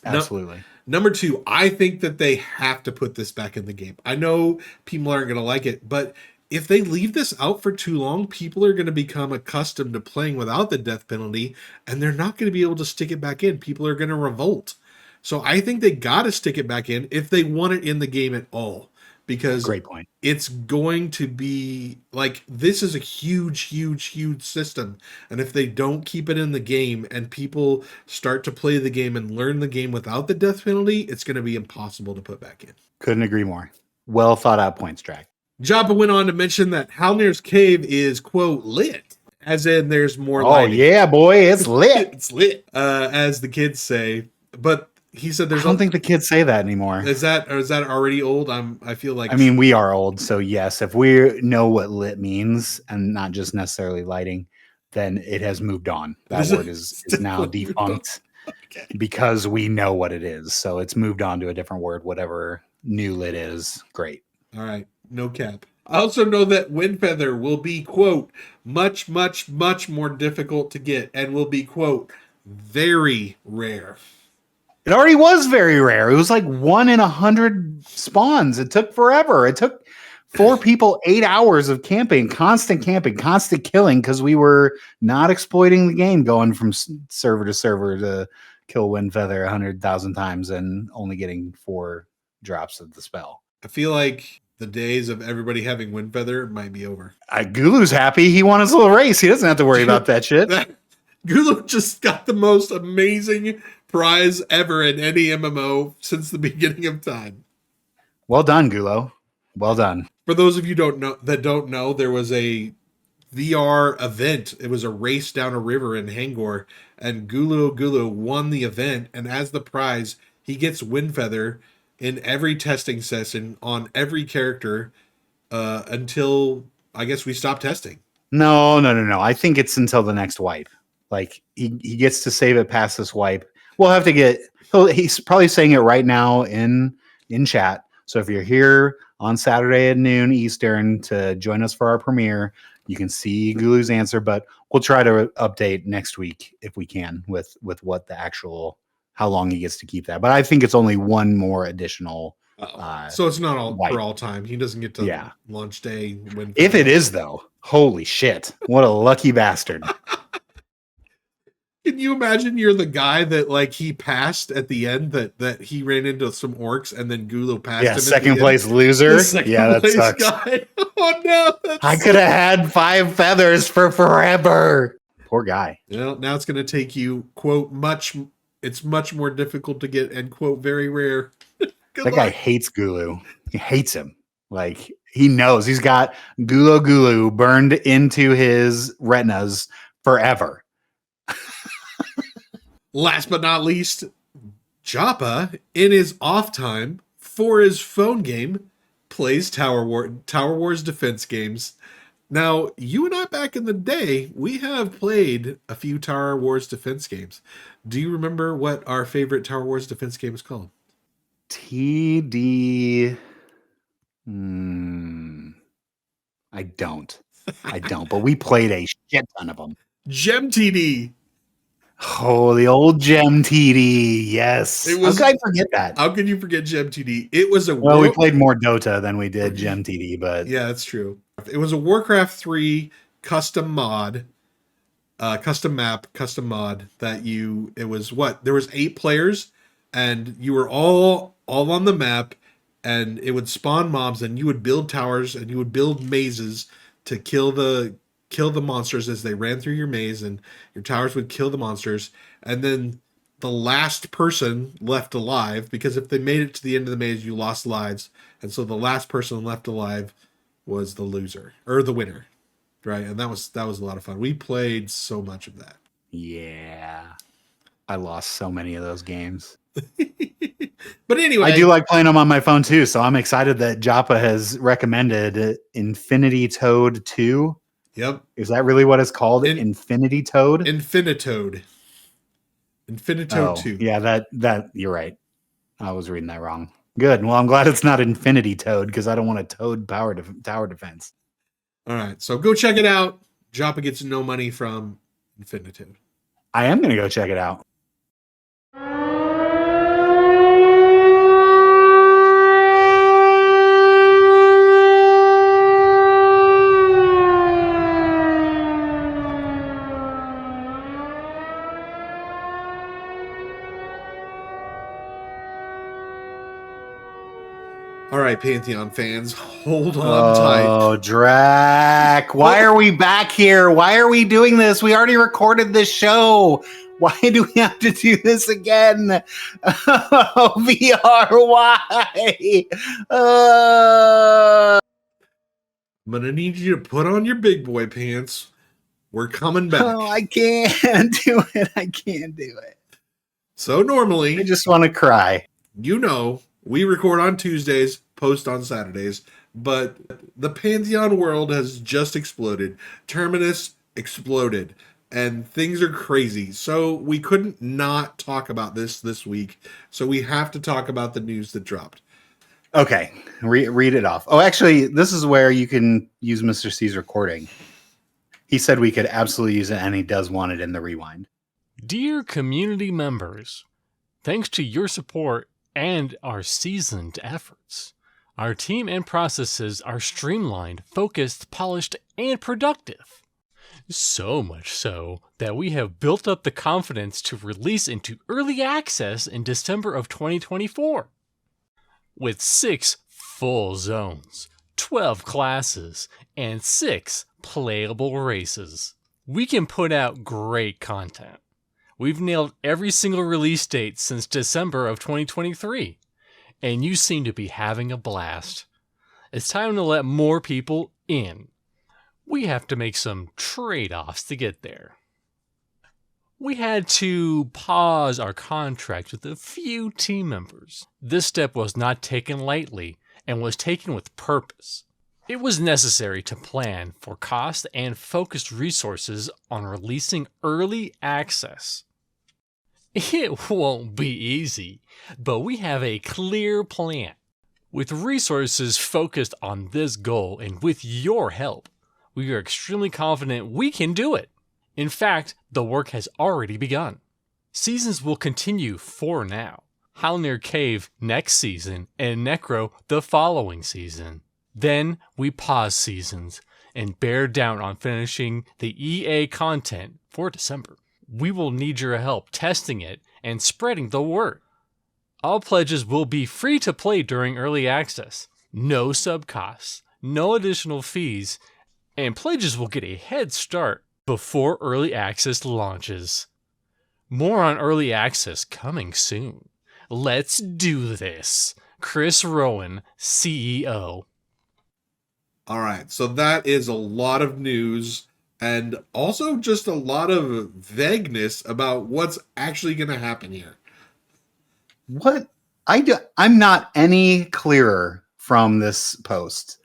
Absolutely. Number 2, I think that they have to put this back in the game. I know people aren't going to like it, but if they leave this out for too long, people are going to become accustomed to playing without the death penalty, and they're not going to be able to stick it back in. People are going to revolt. So I think they got to stick it back in if they want it in the game at all. Because great point. It's going to be like, this is a huge system, and if they don't keep it in the game and people start to play the game and learn the game without the death penalty, it's going to be impossible to put back in. Couldn't agree more. Well thought out points, Draq. Joppa went on to mention that Halnir's Cave is, quote, lit, as in there's more lighting. Oh yeah, boy, it's lit. It's lit, as the kids say. But he said I don't think the kids say that anymore. Is that already old? I feel like, I mean, we are old, so yes, if we know what lit means and not just necessarily lighting, then it has moved on. That word is now defunct because we know what it is. So it's moved on to a different word, whatever new lit is. Great. All right, no cap. I also know that Windfeather will be, quote, much more difficult to get, and will be, quote, very rare. It already was very rare. It was like 1 in 100 spawns. It took forever. It took 4 people 8 hours of camping, constant killing, because we were not exploiting the game, going from server to server to kill Windfeather 100,000 times and only getting 4 drops of the spell. I feel like the days of everybody having Windfeather might be over. Gulu's happy. He won his little race. He doesn't have to worry about that shit. Gulu just got the most amazing prize ever in any MMO since the beginning of time. Well done, Gulo. Well done. For those of you that don't know, there was a VR event. It was a race down a river in Hangor, and Gulu won the event, and as the prize, he gets Windfeather in every testing session on every character until, I guess, we stop testing. No. I think it's until the next wipe. Like, he gets to save it past this wipe. We'll have to he's probably saying it right now in chat. So if you're here on Saturday at noon Eastern to join us for our premiere, you can see Gulu's answer, but we'll try to update next week if we can with what the actual, how long he gets to keep that. But I think it's only one more additional So it's not all white. for all time. He doesn't get to Yeah. launch day when. If it is though, holy shit! What a lucky bastard. Can you imagine you're the guy that like he passed at the end that he ran into some orcs and then Gulo passed him Yeah, at the second end? place loser. The second Yeah, that place sucks. guy. Oh no! I could have had 5 feathers for forever. Poor guy. Well, now it's going to take you quote much. It's much more difficult to get and quote very rare. Good That guy luck. hates Gulu. He hates him. Like he knows he's got Gulu burned into his retinas forever. Last but not least, Joppa, in his off time for his phone game, plays Tower Wars defense games. Now, you and I back in the day, we have played a few Tower Wars defense games. Do you remember what our favorite Tower Wars defense game is called? TD. I don't. But we played a shit ton of them. Gem TD. Oh, the old Gem TD. Yes. It was- How could I forget that? How can you forget Gem TD? It was a Well, we played more Dota than we did Gem TD, but Yeah, that's true. It was a Warcraft 3 custom mod, custom map, custom mod that it was what? There was 8 players and you were all on the map and it would spawn mobs and you would build towers and you would build mazes to kill the monsters as they ran through your maze, and your towers would kill the monsters, and then the last person left alive, because if they made it to the end of the maze, you lost lives, and so the last person left alive was the loser or the winner, right? And that was a lot of fun. We played so much of that. yeah. I lost so many of those games. But anyway, I do like playing them on my phone too, so I'm excited that Joppa has recommended Infinity Toad 2. Yep, Is that really what it's called? Infinity Toad? Infinitoad 2. Yeah, that you're right. I was reading that wrong. Good. Well, I'm glad it's not Infinity Toad because I don't want a Toad tower defense. All right, so go check it out. Joppa gets no money from Infinitoad. I am going to go check it out. All right, Pantheon fans, hold on tight. Oh, Draq. Why are we back here? Why are we doing this? We already recorded this show. Why do we have to do this again? Oh, VR, why? I'm going to need you to put on your big boy pants. We're coming back. Oh, I can't do it. I can't do it. So normally, I just want to cry. we record on Tuesdays, post on Saturdays, but the Pantheon world has just exploded. Terminus exploded, and things are crazy. So we couldn't not talk about this week. So we have to talk about the news that dropped. Okay, read it off. Oh, actually, this is where you can use Mr. C's recording. He said we could absolutely use it, and he does want it in the rewind. Dear community members, thanks to your support and our seasoned efforts, our team and processes are streamlined, focused, polished, and productive. So much so that we have built up the confidence to release into early access in December of 2024. With 6 full zones, 12 classes, and 6 playable races, we can put out great content. We've nailed every single release date since December of 2023, and you seem to be having a blast. It's time to let more people in. We have to make some trade-offs to get there. We had to pause our contract with a few team members. This step was not taken lightly and was taken with purpose. It was necessary to plan for cost and focused resources on releasing early access. It won't be easy, but we have a clear plan. With resources focused on this goal and with your help, we are extremely confident we can do it. In fact, the work has already begun. Seasons will continue for now, Halnir Cave next season, and Necro the following season. Then we pause seasons and bear down on finishing the EA content for December. We will need your help testing it and spreading the word. All pledges will be free to play during early access. No sub costs, no additional fees, and pledges will get a head start before early access launches. More on early access coming soon. Let's do this. Chris Rowan, CEO. All right, so that is a lot of news and also just a lot of vagueness about what's actually going to happen here. What I'm not any clearer from this post.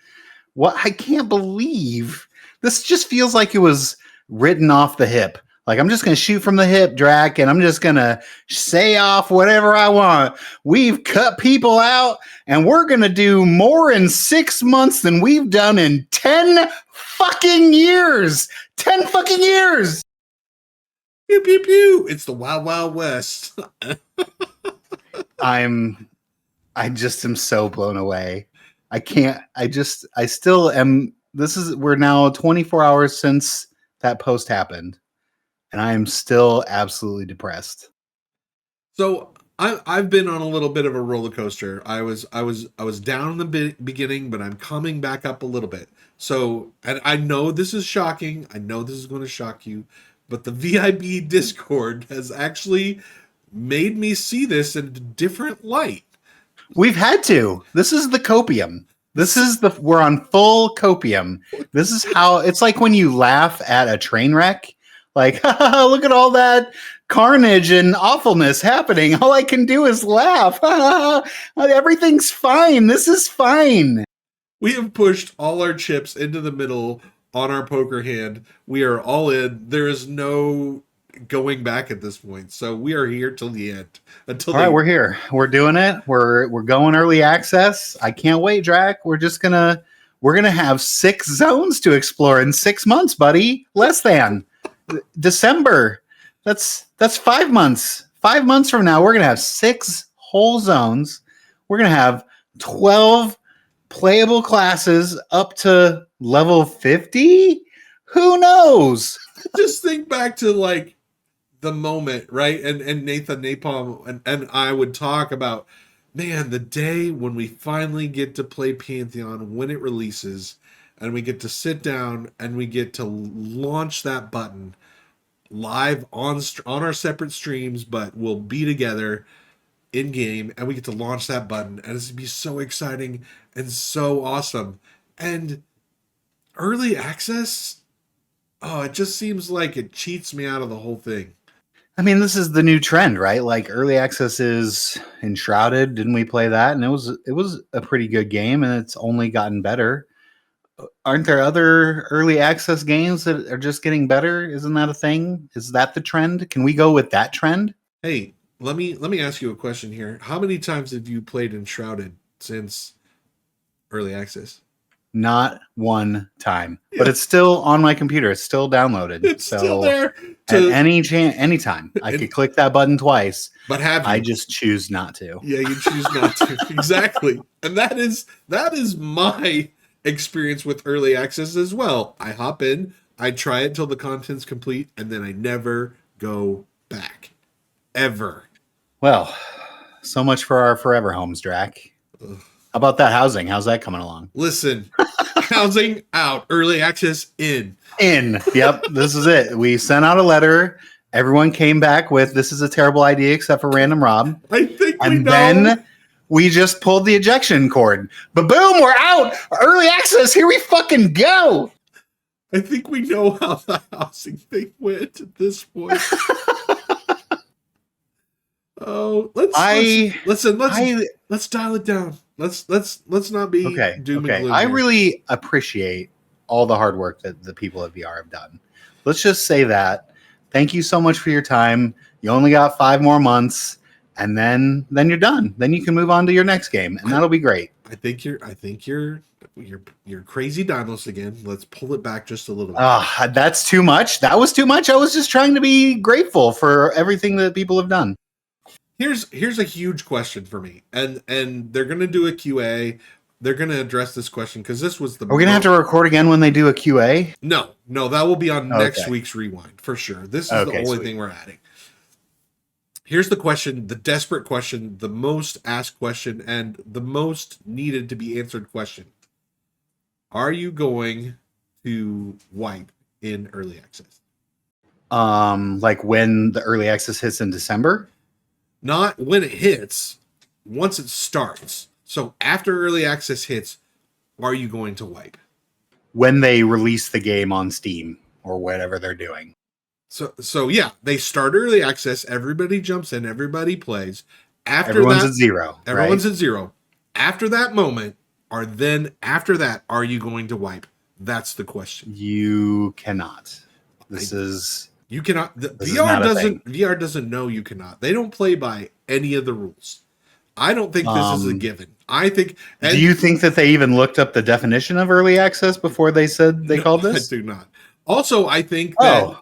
What I can't believe this just feels like it was written off the hip. Like, I'm just going to shoot from the hip, Draq, and I'm just going to say off whatever I want. We've cut people out, and we're going to do more in 6 months than we've done in 10 fucking years. 10 fucking years. Pew, pew, pew. It's the Wild Wild West. I just am so blown away. I still am. We're now 24 hours since that post happened. And I am still absolutely depressed. So I've been on a little bit of a roller coaster. I was down in the beginning, but I'm coming back up a little bit. So, and I know this is shocking. I know this is going to shock you, but the VIB Discord has actually made me see this in a different light. We've had to. This is the copium. We're on full copium. This is how it's like when you laugh at a train wreck. Like, look at all that carnage and awfulness happening. All I can do is laugh. Everything's fine. This is fine. We have pushed all our chips into the middle on our poker hand. We are all in. There is no going back at this point. So we are here till the end. All right, we're here. We're doing it. We're going early access. I can't wait, Draq. We're gonna have 6 zones to explore in 6 months, buddy. Less than. December. That's 5 months. 5 months from now, we're gonna have 6 whole zones. We're gonna have 12 playable classes up to level 50. Who knows? Just think back to like the moment, right? And Nathan Napalm and I would talk about, man, the day when we finally get to play Pantheon when it releases, and we get to sit down and we get to launch that button live on our separate streams, but we'll be together in game, and we get to launch that button, and it's gonna be so exciting and so awesome. And early access, it just seems like it cheats me out of the whole thing. I mean, this is the new trend, right? Like, early access is Enshrouded. Didn't we play that? And it was a pretty good game, and it's only gotten better. Aren't there other early access games that are just getting better? Isn't that a thing? Is that the trend? Can we go with that trend? Hey, let me ask you a question here. How many times have you played Enshrouded since early access? Not one time, but it's still on my computer. It's still downloaded. It's still there. At anytime, I could click that button twice. But I just choose not to. Yeah, you choose not to. Exactly. And that is my experience with early access as well. I hop in, I try it till the content's complete, and then I never go back. Ever. Well, so much for our forever homes, Draq. Ugh. How about that housing? How's that coming along? Listen, housing out, early access in. In. Yep, this is it. We sent out a letter. Everyone came back with, this is a terrible idea, except for Random Rob. I think we know. And then we just pulled the ejection cord. But boom, we're out. Early access. Here we fucking go. I think we know how the housing thing went at this point. Oh, let's dial it down. Let's not be doom and gloom. I really appreciate all the hard work that the people at VR have done. Let's just say that. Thank you so much for your time. You only got 5 more months, and then you're done. Then you can move on to your next game, and that'll be great. I think you're crazy Dymlos again. Let's pull it back just a little bit. That's too much. That was too much. I was just trying to be grateful for everything that people have done. Here's a huge question for me, and they're gonna do a QA. They're gonna address this question because this was the. Are we gonna have to record again when they do a QA? No, that will be on next Okay. week's rewind for sure. This is Okay, the only sweet. thing we're adding. Here's the question, the desperate question, the most asked question, and the most needed to be answered question. Are you going to wipe in early access? Like when the early access hits in December? Not when it hits, once it starts. So after early access hits, are you going to wipe? When they release the game on Steam or whatever they're doing. So yeah, they start early access, everybody jumps in, everybody plays. After Everyone's that, at zero. everyone's right? at zero. After that moment, are you going to wipe? That's the question. You cannot. This You cannot. This is not a thing. VR doesn't know you cannot. They don't play by any of the rules. I don't think this is a given. I think. And do you think that they even looked up the definition of early access before they said they called this? I do not. Also, I think that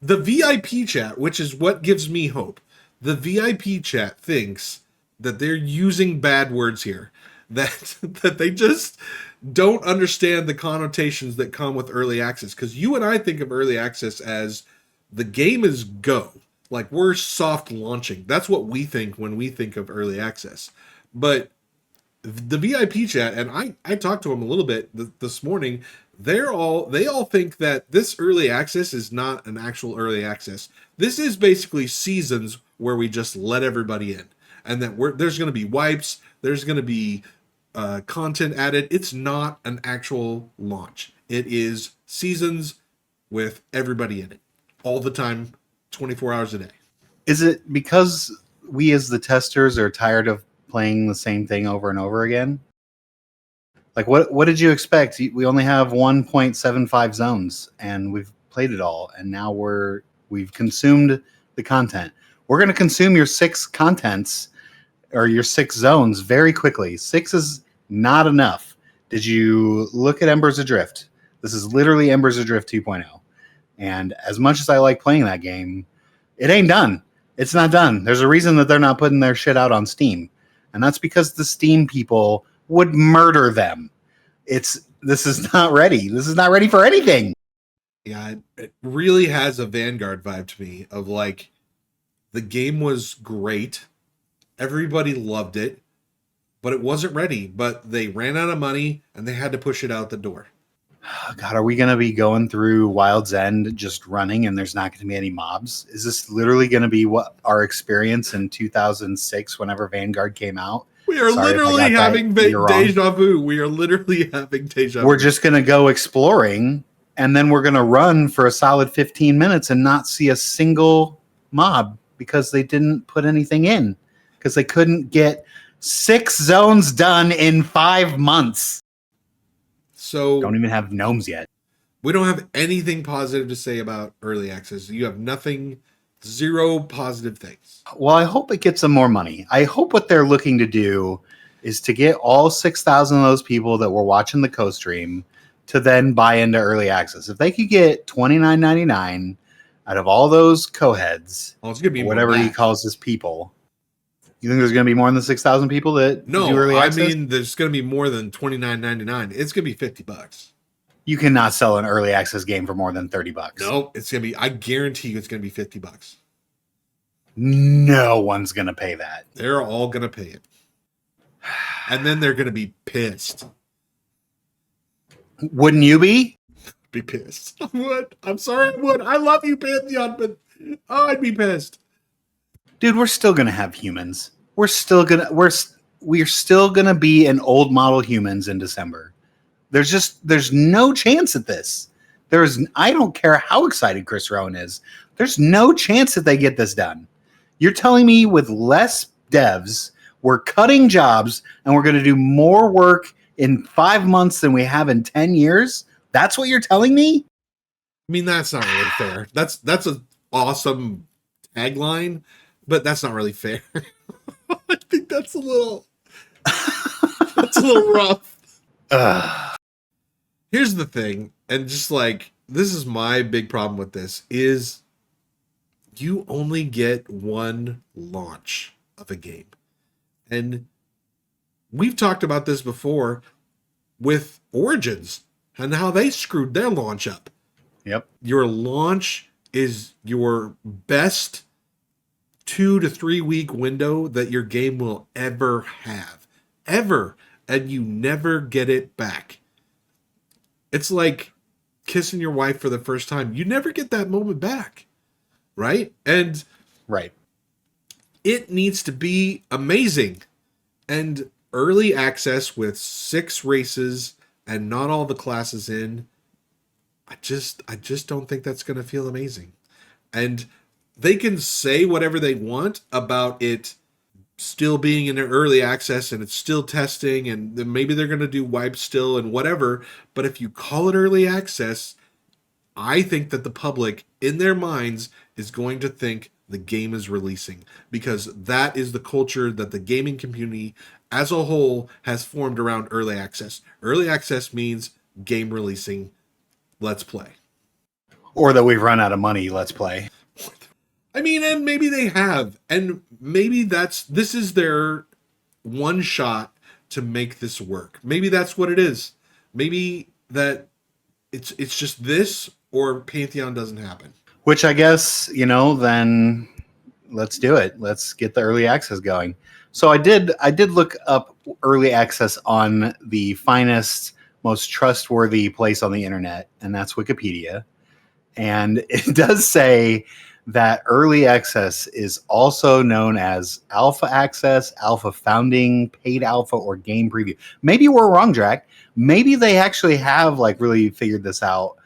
the VIP chat, which is what gives me hope, the VIP chat thinks that they're using bad words here. That they just don't understand the connotations that come with early access. Because you and I think of early access as the game is go. Like we're soft launching. That's what we think when we think of early access. But the VIP chat, and I talked to them a little bit this morning, they all think that this early access is not an actual early access. This is basically seasons where we just let everybody in. And that there's going to be wipes, there's going to be content added. It's not an actual launch. It is seasons with everybody in it all the time, 24 hours a day. Is it because we as the testers are tired of playing the same thing over and over again? Like what did you expect? We only have 1.75 zones and we've played it all, and now we've consumed the content. We're going to consume your 6 contents or your 6 zones very quickly. 6 is not enough. Did you look at Embers Adrift? This is literally Embers Adrift 2.0. And as much as I like playing that game, it ain't done. It's not done. There's a reason that they're not putting their shit out on Steam. And that's because the Steam people would murder them. This is not ready. This is not ready for anything. Yeah, it really has a Vanguard vibe to me of like, the game was great. Everybody loved it, but it wasn't ready. But they ran out of money and they had to push it out the door. God, are we going to be going through Wild's End just running and there's not going to be any mobs? Is this literally going to be what our experience in 2006 whenever Vanguard came out? We are literally having deja vu. We are literally having deja vu. We're just going to go exploring and then we're going to run for a solid 15 minutes and not see a single mob because they didn't put anything in. Because they couldn't get 6 zones done in 5 months. So don't even have gnomes yet. We don't have anything positive to say about early access. You have nothing, 0 positive things. Well, I hope it gets them more money. I hope what they're looking to do is to get all 6,000 of those people that were watching the co-stream to then buy into early access. If they could get $29.99 out of all those co-heads, it's gonna be whatever he calls his people. You think there's going to be more than 6,000 people that do early access? I mean, there's going to be more than $29.99. It's going to be $50. You cannot sell an early access game for more than $30. No, it's going to be, I guarantee you it's going to be $50. No one's going to pay that. They're all going to pay it. And then they're going to be pissed. Wouldn't you be? Be pissed. I would. I'm sorry I would. I love you, Pantheon, but I'd be pissed. Dude, we're still gonna have humans. We're still gonna be an old model humans in December. There's no chance at this. I don't care how excited Chris Rowan is. There's no chance that they get this done. You're telling me with less devs, we're cutting jobs and we're gonna do more work in 5 months than we have in 10 years? That's what you're telling me? I mean, that's not really fair. That's an awesome tagline. But that's not really fair. I think that's a little rough. Here's the thing, and just like, this is my big problem with this, is you only get one launch. of a game. And we've talked about this before with Origins and how they screwed their launch up. Yep. Your launch is your best 2 to 3 week window that your game will ever have. Ever. And you never get it back. It's like kissing your wife for the first time. You never get that moment back. Right? And right. It needs to be amazing. And early access with 6 races and not all the classes in, I just don't think that's going to feel amazing. And they can say whatever they want about it still being in early access and it's still testing and then maybe they're going to do wipes still and whatever. But if you call it early access, I think that the public in their minds is going to think the game is releasing, because that is the culture that the gaming community as a whole has formed around early access. Early access means game releasing. Let's play. Or that we've run out of money. Let's play. I mean, and maybe they have, and maybe this is their one shot to make this work. Maybe that's what it is. Maybe that it's just this, or Pantheon doesn't happen. Which I guess, then let's do it. Let's get the early access going. So I did look up early access on the finest, most trustworthy place on the internet, and that's Wikipedia. And it does say that early access is also known as alpha access, alpha founding, paid alpha, or game preview. Maybe we're wrong, Draq. Maybe they actually have really figured this out,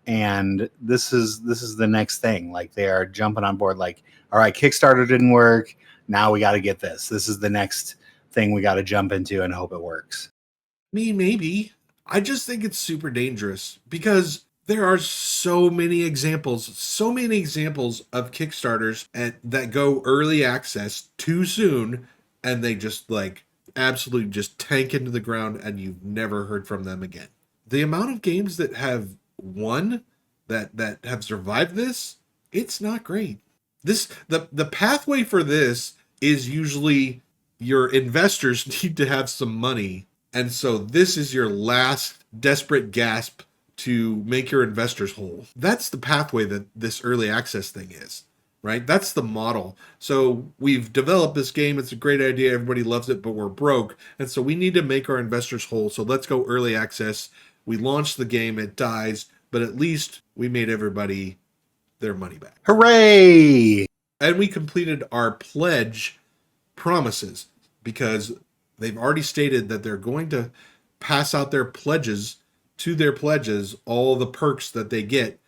and this is the next thing. They are jumping on board. All right, Kickstarter didn't work. Now we got to get this. This is the next thing we got to jump into and hope it works. Maybe. I just think it's super dangerous because there are so many examples of Kickstarters that go early access too soon, and they just absolutely just tank into the ground, and you've never heard from them again. The amount of games that have won, that have survived this, it's not great. The pathway for this is usually your investors need to have some money, and so this is your last desperate gasp to make your investors whole. That's the pathway that this early access thing is, right? That's the model. So we've developed this game. It's a great idea. Everybody loves it, but we're broke. And so we need to make our investors whole. So let's go early access. We launch the game, it dies, but at least we made everybody their money back. Hooray! And we completed our pledge promises because they've already stated that they're going to pass out their pledges all the perks that they get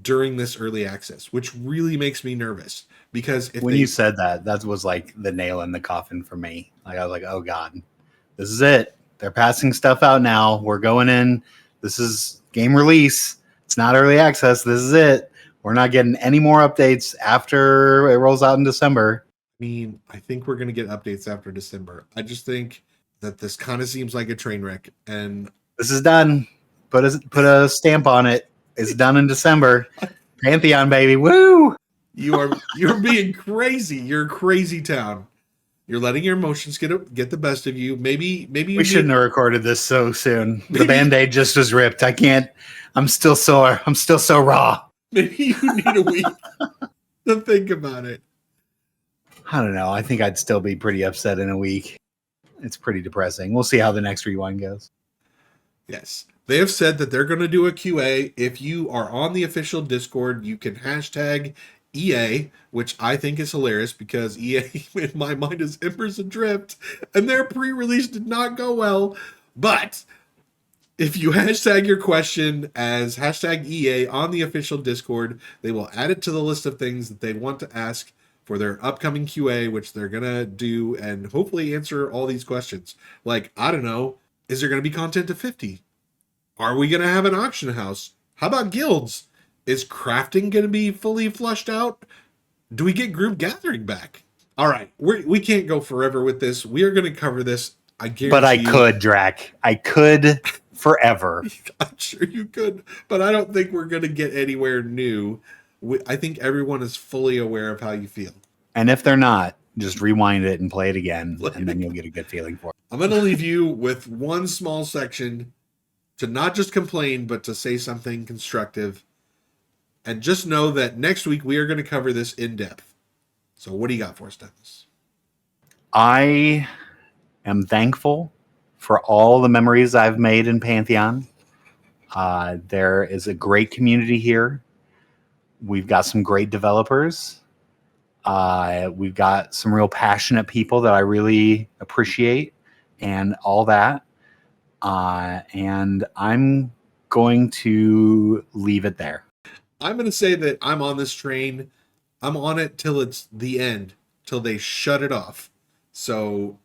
during this early access, which really makes me nervous because you said that was the nail in the coffin for me. I was like, oh God, this is it. They're passing stuff out now. We're going in. This is game release. It's not early access. This is it. We're not getting any more updates after it rolls out in December. I think we're going to get updates after December. I just think that this kind of seems like a train wreck, and this is done. Put a stamp on it. It's done in December. Pantheon, baby. Woo! You're being crazy. You're a crazy town. You're letting your emotions get the best of you. Maybe we shouldn't have recorded this so soon. The Band-Aid just was ripped. I can't. I'm still sore. I'm still so raw. Maybe you need a week to think about it. I don't know. I think I'd still be pretty upset in a week. It's pretty depressing. We'll see how the next rewind goes. Yes. They have said that they're going to do a QA. If you are on the official Discord, you can hashtag EA, which I think is hilarious because EA, in my mind, is Embers Adrift, and their pre-release did not go well. But if you hashtag your question as hashtag EA on the official Discord, they will add it to the list of things that they want to ask for their upcoming QA, which they're going to do and hopefully answer all these questions. I don't know, is there going to be content to 50? Are we going to have an auction house? How about guilds? Is crafting going to be fully flushed out? Do we get group gathering back? All right, we can't go forever with this. We are going to cover this. I guarantee. But I could, Draq. I could forever. I'm sure you could, but I don't think we're going to get anywhere new. I think everyone is fully aware of how you feel. And if they're not, just rewind it and play it again, and then you'll get a good feeling for it. I'm going to leave you with one small section to not just complain, but to say something constructive. And just know that next week we are going to cover this in depth. So what do you got for us, Dennis? I am thankful for all the memories I've made in Pantheon. There is a great community here. We've got some great developers. We've got some real passionate people that I really appreciate and all that. And I'm going to leave it there. I'm going to say that I'm on this train. I'm on it till it's the end, till they shut it off. So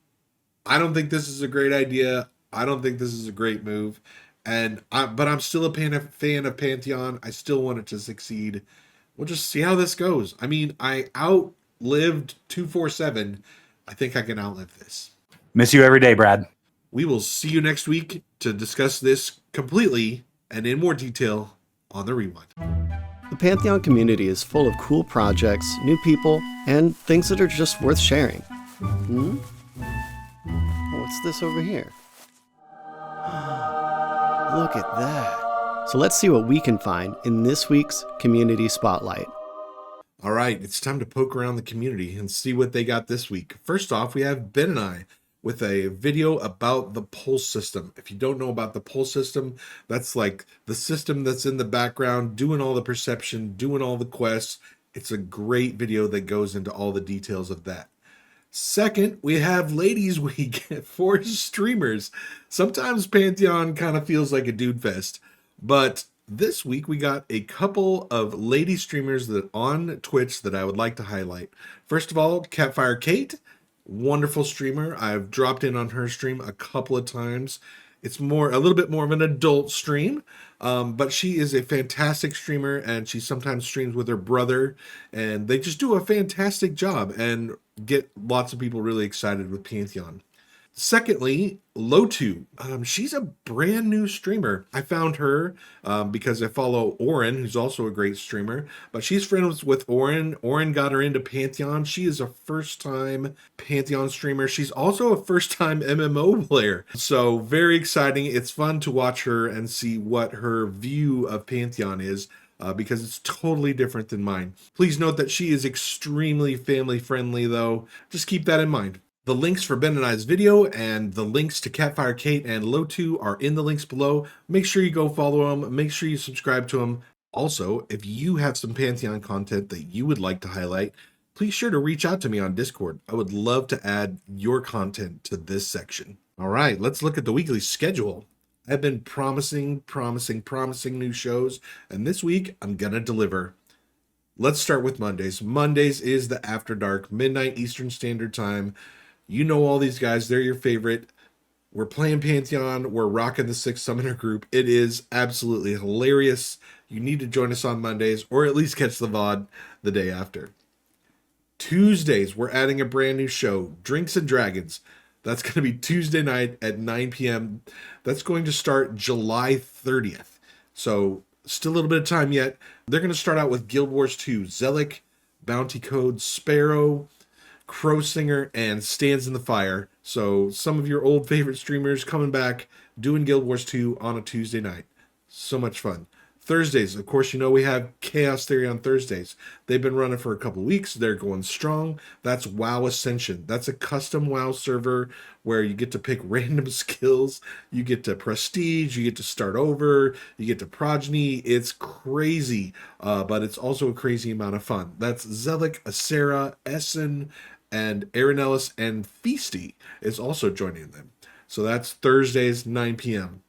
I don't think this is a great idea. I don't think this is a great move. But I'm still a fan of Pantheon. I still want it to succeed. We'll just see how this goes. I mean, I outlived 247. I think I can outlive this. Miss you every day, Brad. We will see you next week to discuss this completely and in more detail on the Rewind. The Pantheon community is full of cool projects, new people, and things that are just worth sharing. What's this over here? Look at that. So let's see what we can find in this week's Community Spotlight. All right, it's time to poke around the community and see what they got this week. First off, we have Ben and I with a video about the pulse system. If you don't know about the pulse system, that's like the system that's in the background, doing all the perception, doing all the quests. It's a great video that goes into all the details of that. Second, we have Ladies Week for streamers. Sometimes Pantheon kind of feels like a dude fest, but this week we got a couple of lady streamers that on Twitch that I would like to highlight. First of all, Catfire Kate, wonderful streamer. I've dropped in on her stream a couple of times. It's a little bit more of an adult stream, but she is a fantastic streamer, and she sometimes streams with her brother, and they just do a fantastic job and get lots of people really excited with Pantheon. Secondly, Lotu. She's a brand new streamer. I found her because I follow Oren, who's also a great streamer, but she's friends with Oren. Oren got her into Pantheon. She is a first-time Pantheon streamer. She's also a first-time MMO player. So very exciting. It's fun to watch her and see what her view of Pantheon is. Because it's totally different than mine. Please note that she is extremely family-friendly, though. Just keep that in mind. The links for Ben and I's video and the links to Catfire Kate and Lotu are in the links below. Make sure you go follow them. Make sure you subscribe to them. Also, if you have some Pantheon content that you would like to highlight, please sure to reach out to me on Discord. I would love to add your content to this section. All right, let's look at the weekly schedule. I've been promising new shows, and this week I'm gonna deliver. Let's start with Mondays. Mondays is the After Dark, midnight Eastern Standard Time. You know all these guys, they're your favorite. We're playing Pantheon, we're rocking the 6 Summoner group. It is absolutely hilarious. You need to join us on Mondays, or at least catch the VOD the day after. Tuesdays, we're adding a brand new show, Drinks and Dragons. That's going to be Tuesday night at 9 p.m. That's going to start July 30th. So still a little bit of time yet. They're going to start out with Guild Wars 2, Zelik, Bounty Code, Sparrow, Crow Singer, and Stands in the Fire. So some of your old favorite streamers coming back, doing Guild Wars 2 on a Tuesday night. So much fun. Thursdays, of course, you know we have Chaos Theory on Thursdays. They've been running for a couple weeks. They're going strong. That's WoW Ascension. That's a custom WoW server where you get to pick random skills. You get to Prestige. You get to Start Over. You get to Progeny. It's crazy, but it's also a crazy amount of fun. That's Zelik, Acera, Essen, and Aranellis, and Feasty is also joining them. So that's Thursdays, 9 p.m.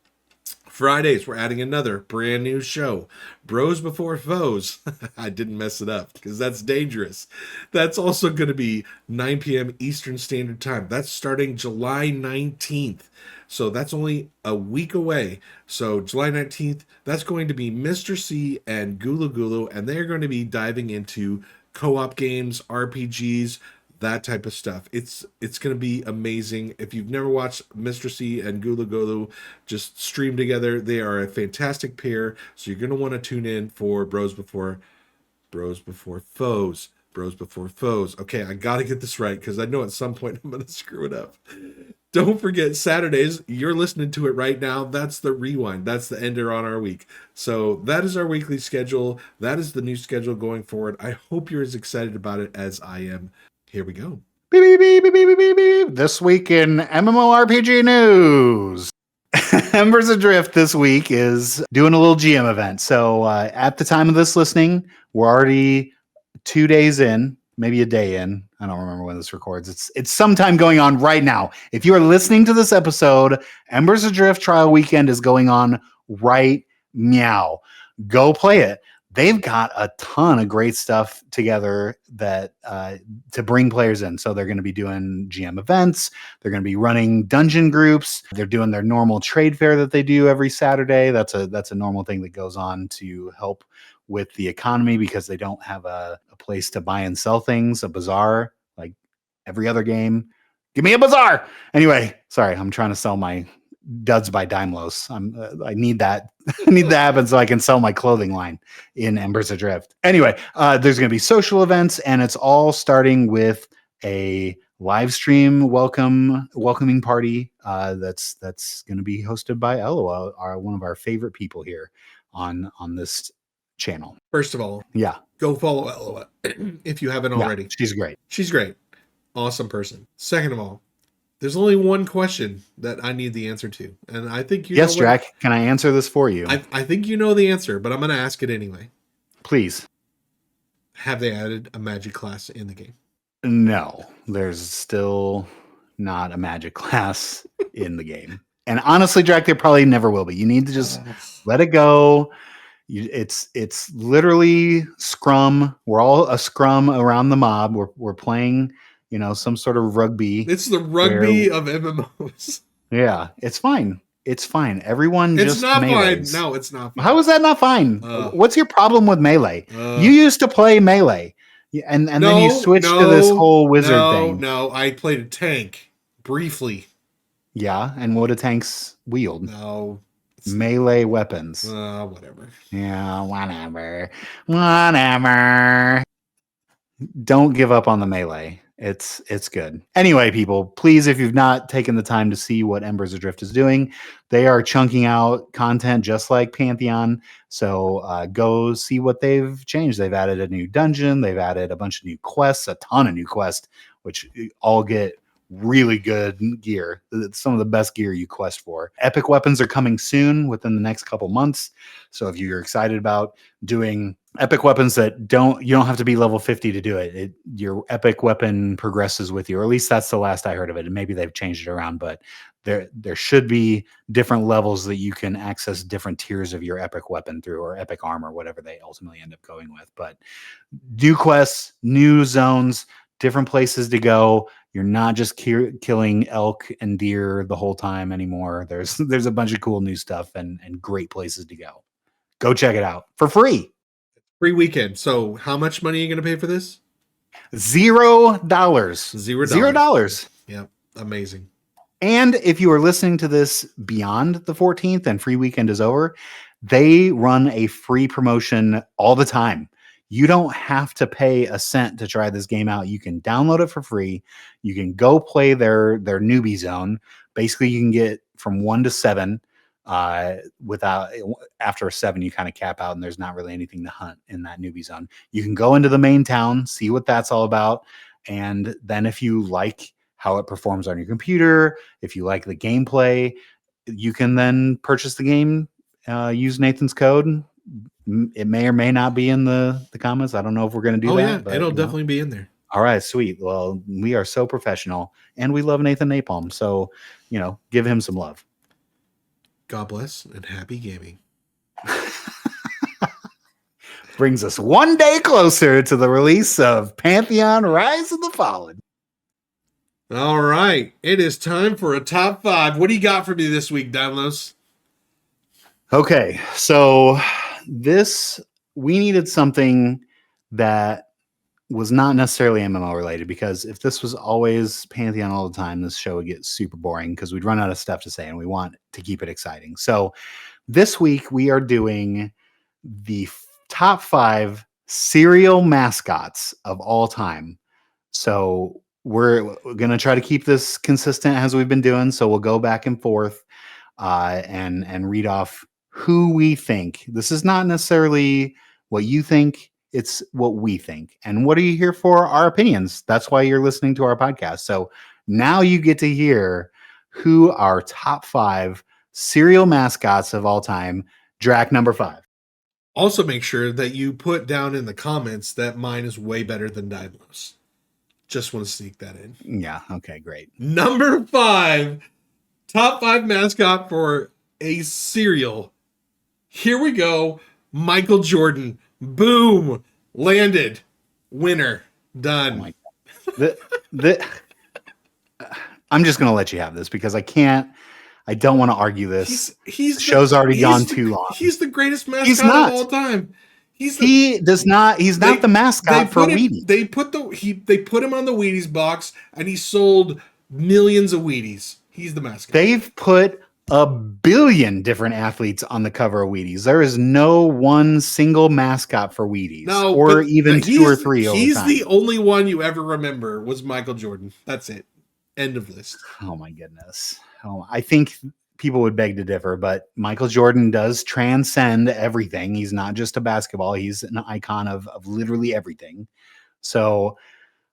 Fridays, we're adding another brand new show, Bros Before Foes. I didn't mess it up because that's dangerous. That's also going to be 9 p.m. Eastern Standard Time. That's starting July 19th. So that's only a week away. So July 19th, that's going to be Mr. C and Gulu Gulu, and they're going to be diving into co-op games, RPGs, that type of stuff. It's going to be amazing. If you've never watched Mr. C and Gulu Gulu just stream together, they are a fantastic pair. So you're going to want to tune in for Bros Before Foes. Bros before foes. Okay, I gotta get this right because I know at some point I'm gonna screw it up. Don't forget Saturdays. You're listening to it right now. That's the rewind. That's the ender on our week. So that is our weekly schedule. That is the new schedule going forward. I hope you're as excited about it as I am. Here we go. Beep, beep, beep, beep, beep, beep, beep. This week in MMORPG news. Embers Adrift this week is doing a little GM event. So at the time of this listening, we're already 2 days in, maybe a day in. I don't remember when this records. It's sometime going on right now. If you are listening to this episode, Embers Adrift Trial Weekend is going on right meow. Go play it. They've got a ton of great stuff together that to bring players in. So they're going to be doing GM events. They're going to be running dungeon groups. They're doing their normal trade fair that they do every Saturday. That's a normal thing that goes on to help with the economy because they don't have a place to buy and sell things, a bazaar like every other game. Give me a bazaar. Anyway, sorry, I'm trying to sell my duds by Dymlos. I need that. I need that happen so I can sell my clothing line in Embers Adrift. Anyway, there's going to be social events, and it's all starting with a live stream welcoming party that's going to be hosted by Eloa, one of our favorite people here on this channel. First of all, yeah, go follow Eloa if you haven't already. She's great. She's great. Awesome person. Second of all, there's only one question that I need the answer to. And I think you know Draq, can I answer this for you? I think you know the answer, but I'm going to ask it anyway. Please. Have they added a magic class in the game? No, there's still not a magic class in the game. And honestly, Draq, there probably never will be. You need to just let it go. It's literally scrum. We're all a scrum around the mob. We're playing, some sort of rugby. It's the rugby of MMOs. Yeah, it's fine. It's fine. Everyone it's just not melees. fine. No, it's not fine. How is that not fine? What's your problem with melee? You used to play melee, and then you switched to this whole wizard thing. No, I played a tank briefly. Yeah, and what do tanks wield? No. Melee weapons. Whatever. Yeah, whatever. Don't give up on the melee. It's good. Anyway, people, please, if you've not taken the time to see what Embers Adrift is doing, they are chunking out content just like Pantheon. So go see what they've changed. They've added a new dungeon. They've added a bunch of new quests, a ton of new quests, which all get really good gear. It's some of the best gear you quest for. Epic weapons are coming soon within the next couple months. So if you're excited about doing epic weapons that you don't have to be level 50 to do it. Your epic weapon progresses with you, or at least that's the last I heard of it. And maybe they've changed it around, but there should be different levels that you can access different tiers of your epic weapon through, or epic armor, whatever they ultimately end up going with. But new quests, new zones, different places to go. You're not just killing elk and deer the whole time anymore. There's a bunch of cool new stuff and great places to go. Go check it out for free. Free weekend. So how much money are you going to pay for this? $0. $0. Yep. Amazing. And if you are listening to this beyond the 14th and free weekend is over, they run a free promotion all the time. You don't have to pay a cent to try this game out. You can download it for free. You can go play their newbie zone. Basically, you can get from 1 to 7. After 7, you kind of cap out, and there's not really anything to hunt in that newbie zone. You can go into the main town, see what that's all about, and then if you like how it performs on your computer, if you like the gameplay, you can then purchase the game. Use Nathan's code. It may or may not be in the comments. I don't know if we're going to do that. Yeah, but it'll definitely be in there. All right, sweet. Well, we are so professional, and we love Nathan Napalm, so give him some love. God bless and happy gaming. Brings us one day closer to the release of Pantheon Rise of the Fallen. All right. It is time for a top 5. What do you got for me this week, Dymlos? Okay, so we needed something that was not necessarily MMO related, because if this was always Pantheon all the time, this show would get super boring because we'd run out of stuff to say, and we want to keep it exciting. So this week we are doing the top 5 cereal mascots of all time. So we're going to try to keep this consistent as we've been doing. So we'll go back and forth and read off who we think. This is not necessarily what you think. It's what we think. And what are you here for? Our opinions. That's why you're listening to our podcast. So now you get to hear who our top 5 cereal mascots of all time. Draq number 5. Also, make sure that you put down in the comments that mine is way better than Dymlos. Just want to sneak that in. Yeah. Okay. Great. Number 5, top 5 mascot for a cereal. Here we go. Michael Jordan. Boom. Landed. Winner. Done. Oh my God. I'm just gonna let you have this because I don't want to argue this. The show's already gone too long. He's the greatest mascot of all time. He's not the mascot for Wheaties. They put him on the Wheaties box and he sold millions of Wheaties. He's the mascot. They've put a billion different athletes on the cover of Wheaties. There is no one single mascot for Wheaties, or even 2 or 3. He's the only one you ever remember was Michael Jordan. That's it. End of list. Oh my goodness. I think people would beg to differ, but Michael Jordan does transcend everything. He's not just a basketball. He's an icon of literally everything. So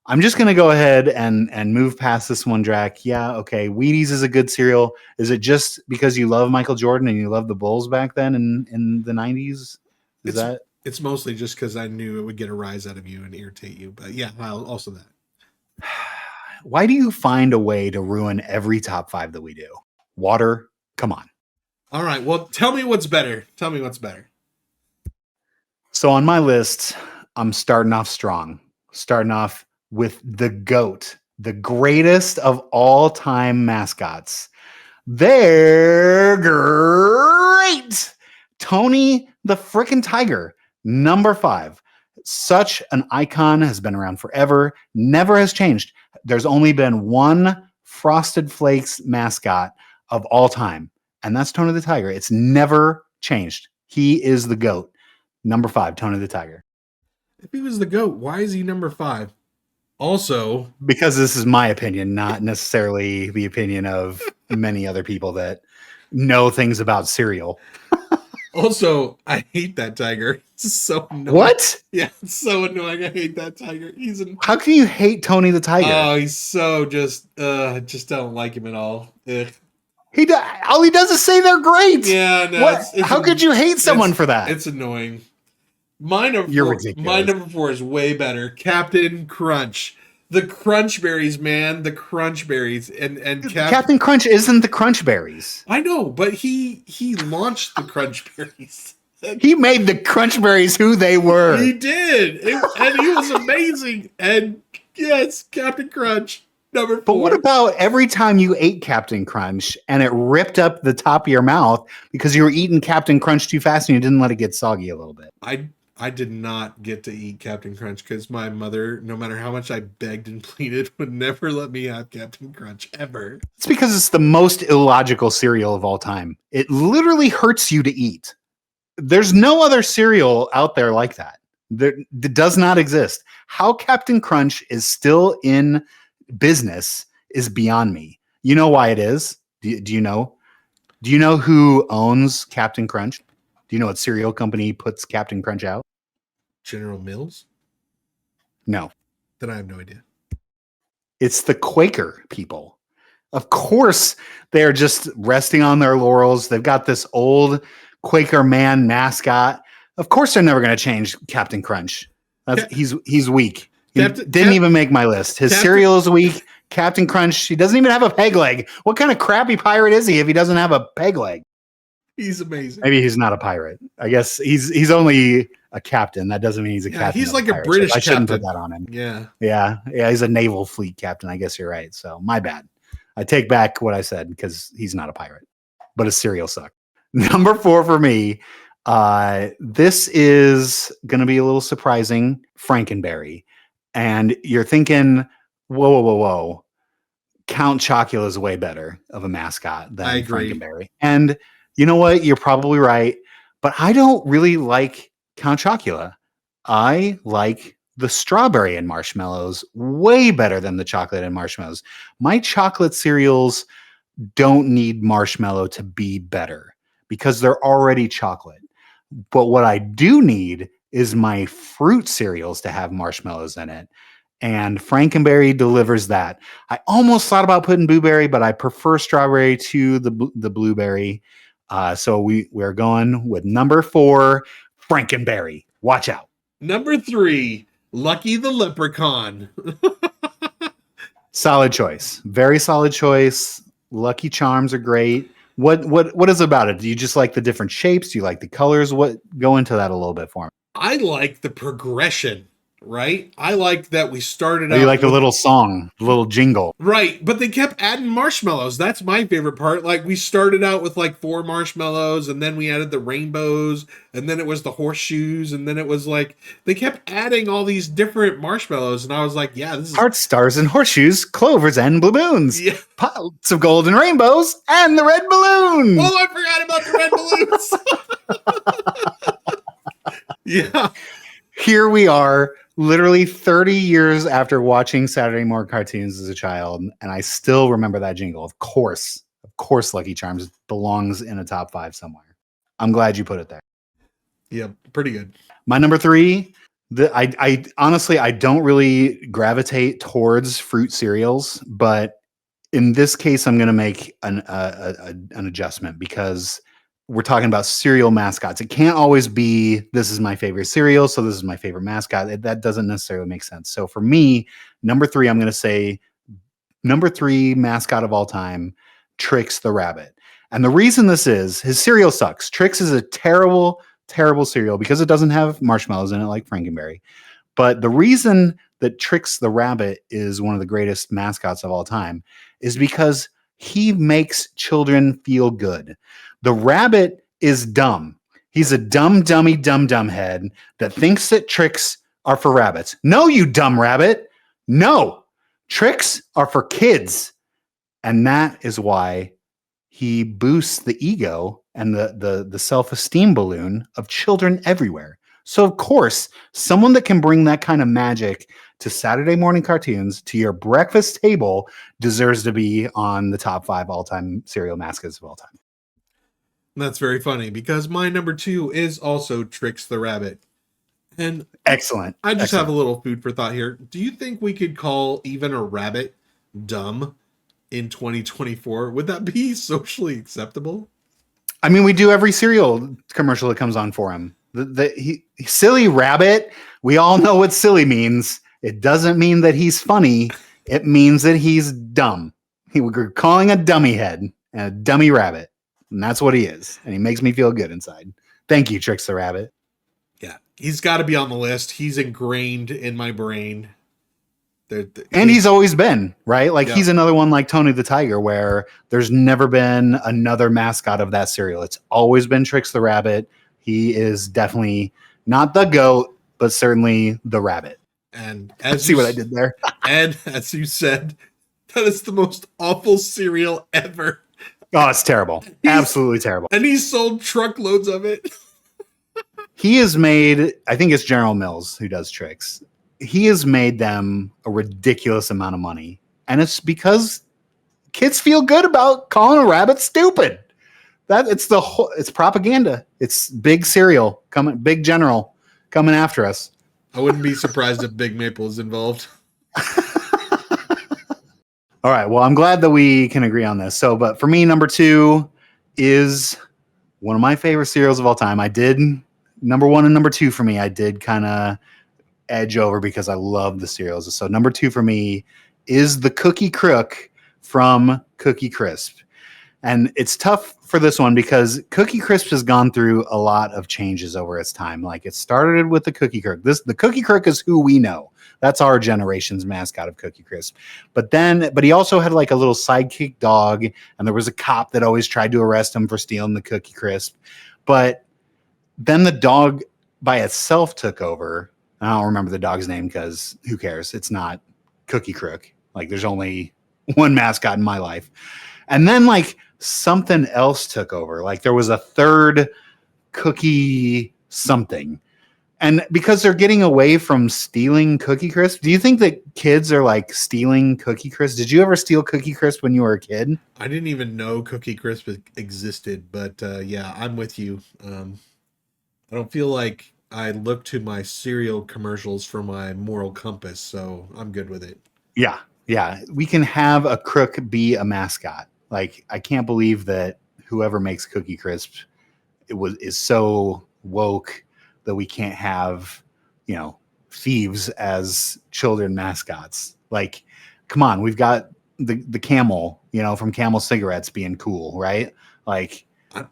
I'm just going to go ahead and move past this one, Draq. Yeah, okay. Wheaties is a good cereal. Is it just because you love Michael Jordan and you love the Bulls back then in the 90s? It's mostly just because I knew it would get a rise out of you and irritate you. But yeah, also that. Why do you find a way to ruin every top 5 that we do? Water, come on. All right, well, tell me what's better. So on my list, I'm starting off strong. Starting off with the GOAT, the greatest of all time mascots. They're great. Tony the frickin' Tiger, number 5. Such an icon, has been around forever, never has changed. There's only been one Frosted Flakes mascot of all time, and that's Tony the Tiger. It's never changed. He is the GOAT. Number 5, Tony the Tiger. If he was the GOAT, why is he number 5? Also, because this is my opinion, not necessarily the opinion of many other people that know things about cereal. Also, I hate that tiger. It's so annoying. What? Yeah, it's so annoying. I hate that tiger. How can you hate Tony the Tiger? Oh, he's so just don't like him at all. Ugh. All he does is say they're great. Yeah, no. How could you hate someone for that? It's annoying. My number four is way better. Captain Crunch. The Crunch Berries, man. The Crunch Berries. And Captain Crunch isn't the Crunch Berries. I know, but he launched the Crunch Berries. He made the Crunch Berries who they were. He did. And he was amazing. And yes, Captain Crunch, number 4. But what about every time you ate Captain Crunch and it ripped up the top of your mouth because you were eating Captain Crunch too fast and you didn't let it get soggy a little bit? I did not get to eat Captain Crunch because my mother, no matter how much I begged and pleaded, would never let me have Captain Crunch ever. It's because it's the most illogical cereal of all time. It literally hurts you to eat. There's no other cereal out there like that. It does not exist. How Captain Crunch is still in business is beyond me. You know why it is? Do you know? Do you know who owns Captain Crunch? Do you know what cereal company puts Captain Crunch out? General Mills? No. Then I have no idea. It's the Quaker people. Of course, they're just resting on their laurels. They've got this old Quaker man mascot. Of course, they're never going to change Captain Crunch. He's weak. He didn't even make my list. His cereal is weak. Captain Crunch, he doesn't even have a peg leg. What kind of crappy pirate is he if he doesn't have a peg leg? He's amazing. Maybe he's not a pirate. I guess he's only a captain. That doesn't mean he's a captain. He's like a British captain. I shouldn't put that on him. Yeah. He's a naval fleet captain. I guess you're right. So my bad. I take back what I said because he's not a pirate. But his cereal sucked. Number 4 for me. This is going to be a little surprising. Frankenberry. And you're thinking, whoa. Count Chocula is way better of a mascot than Frankenberry. And you know what? You're probably right. But I don't really like Count Chocula. I like the strawberry and marshmallows way better than the chocolate and marshmallows. My chocolate cereals don't need marshmallow to be better because they're already chocolate. But what I do need is my fruit cereals to have marshmallows in it. And Frankenberry delivers that. I almost thought about putting blueberry, but I prefer strawberry to the blueberry. So we're going with number 4, Frankenberry. Watch out. Number 3, Lucky the Leprechaun. Solid choice. Very solid choice. Lucky Charms are great. What is about it? Do you just like the different shapes? Do you like the colors? Go into that a little bit for me. I like the progression, right? I like that we started out. You like the little song, the little jingle. Right, but they kept adding marshmallows. That's my favorite part. Like, we started out with like 4 marshmallows, and then we added the rainbows, and then it was the horseshoes, and then it was like they kept adding all these different marshmallows, and I was like, yeah, this is hearts, stars, and horseshoes, clovers, and blue moons. Yeah. Pots of golden rainbows, and the red balloon. Oh, I forgot about the red balloons. Yeah. Here we are, literally 30 years after watching Saturday morning cartoons as a child, and I still remember that jingle. Of course, Lucky Charms belongs in a top 5 somewhere. I'm glad you put it there. Yeah, pretty good. My number 3, I honestly, I don't really gravitate towards fruit cereals, but in this case, I'm going to make an adjustment because we're talking about cereal mascots. It can't always be, this is my favorite cereal, so this is my favorite mascot. That doesn't necessarily make sense. So for me, number 3, I'm going to say number 3 mascot of all time, Trix the Rabbit. And the reason this is, his cereal sucks. Trix is a terrible, terrible cereal because it doesn't have marshmallows in it like Frankenberry. But the reason that Trix the Rabbit is one of the greatest mascots of all time is because he makes children feel good. The rabbit is dumb. He's a dumb head that thinks that tricks are for rabbits. No, you dumb rabbit. No, tricks are for kids. And that is why he boosts the ego and the self-esteem balloon of children everywhere. So, of course, someone that can bring that kind of magic to Saturday morning cartoons, to your breakfast table, deserves to be on the top 5 all-time cereal mascots of all time. That's very funny because my number 2 is also Trix the Rabbit. And excellent. I just have a little food for thought here. Do you think we could call even a rabbit dumb in 2024? Would that be socially acceptable? I mean, we do every cereal commercial that comes on for him. Silly rabbit. We all know what silly means. It doesn't mean that he's funny. It means that he's dumb. We're calling a dummy head and a dummy rabbit. And that's what he is. And he makes me feel good inside. Thank you, Trix the Rabbit. Yeah, he's got to be on the list. He's ingrained in my brain. And he's always been, right? Like, he's another one like Tony the Tiger, where there's never been another mascot of that cereal. It's always been Trix the Rabbit. He is definitely not the GOAT, but certainly the rabbit. And as see what I did there? And as you said, that is the most awful cereal ever. Oh, it's terrible. Absolutely terrible. And he sold truckloads of it. He has made, I think it's General Mills who does Trix. He has made them a ridiculous amount of money. And it's because kids feel good about calling a rabbit stupid. It's propaganda. It's big cereal big General coming after us. I wouldn't be surprised if Big Maple is involved. All right. Well, I'm glad that we can agree on this. But for me, number 2 is one of my favorite cereals of all time. Number 1 and number 2 for me, I did kind of edge over because I love the cereals. So number 2 for me is the Cookie Crook from Cookie Crisp. And it's tough for this one because Cookie Crisp has gone through a lot of changes over its time. Like, it started with the Cookie Crook. The Cookie Crook is who we know. That's our generation's mascot of Cookie Crisp. But he also had like a little sidekick dog, and there was a cop that always tried to arrest him for stealing the Cookie Crisp. But then the dog by itself took over. I don't remember the dog's name because who cares? It's not Cookie Crook. Like, there's only one mascot in my life. And then like something else took over. Like, there was a third cookie something. And because they're getting away from stealing Cookie Crisp, do you think that kids are like stealing Cookie Crisp? Did you ever steal Cookie Crisp when you were a kid? I didn't even know Cookie Crisp existed, but yeah, I'm with you. I don't feel like I look to my cereal commercials for my moral compass, so I'm good with it. Yeah. Yeah. We can have a crook be a mascot. Like, I can't believe that whoever makes Cookie Crisp is so woke that we can't have, thieves as children mascots. Like, come on, we've got the camel, from Camel cigarettes being cool, right? Like,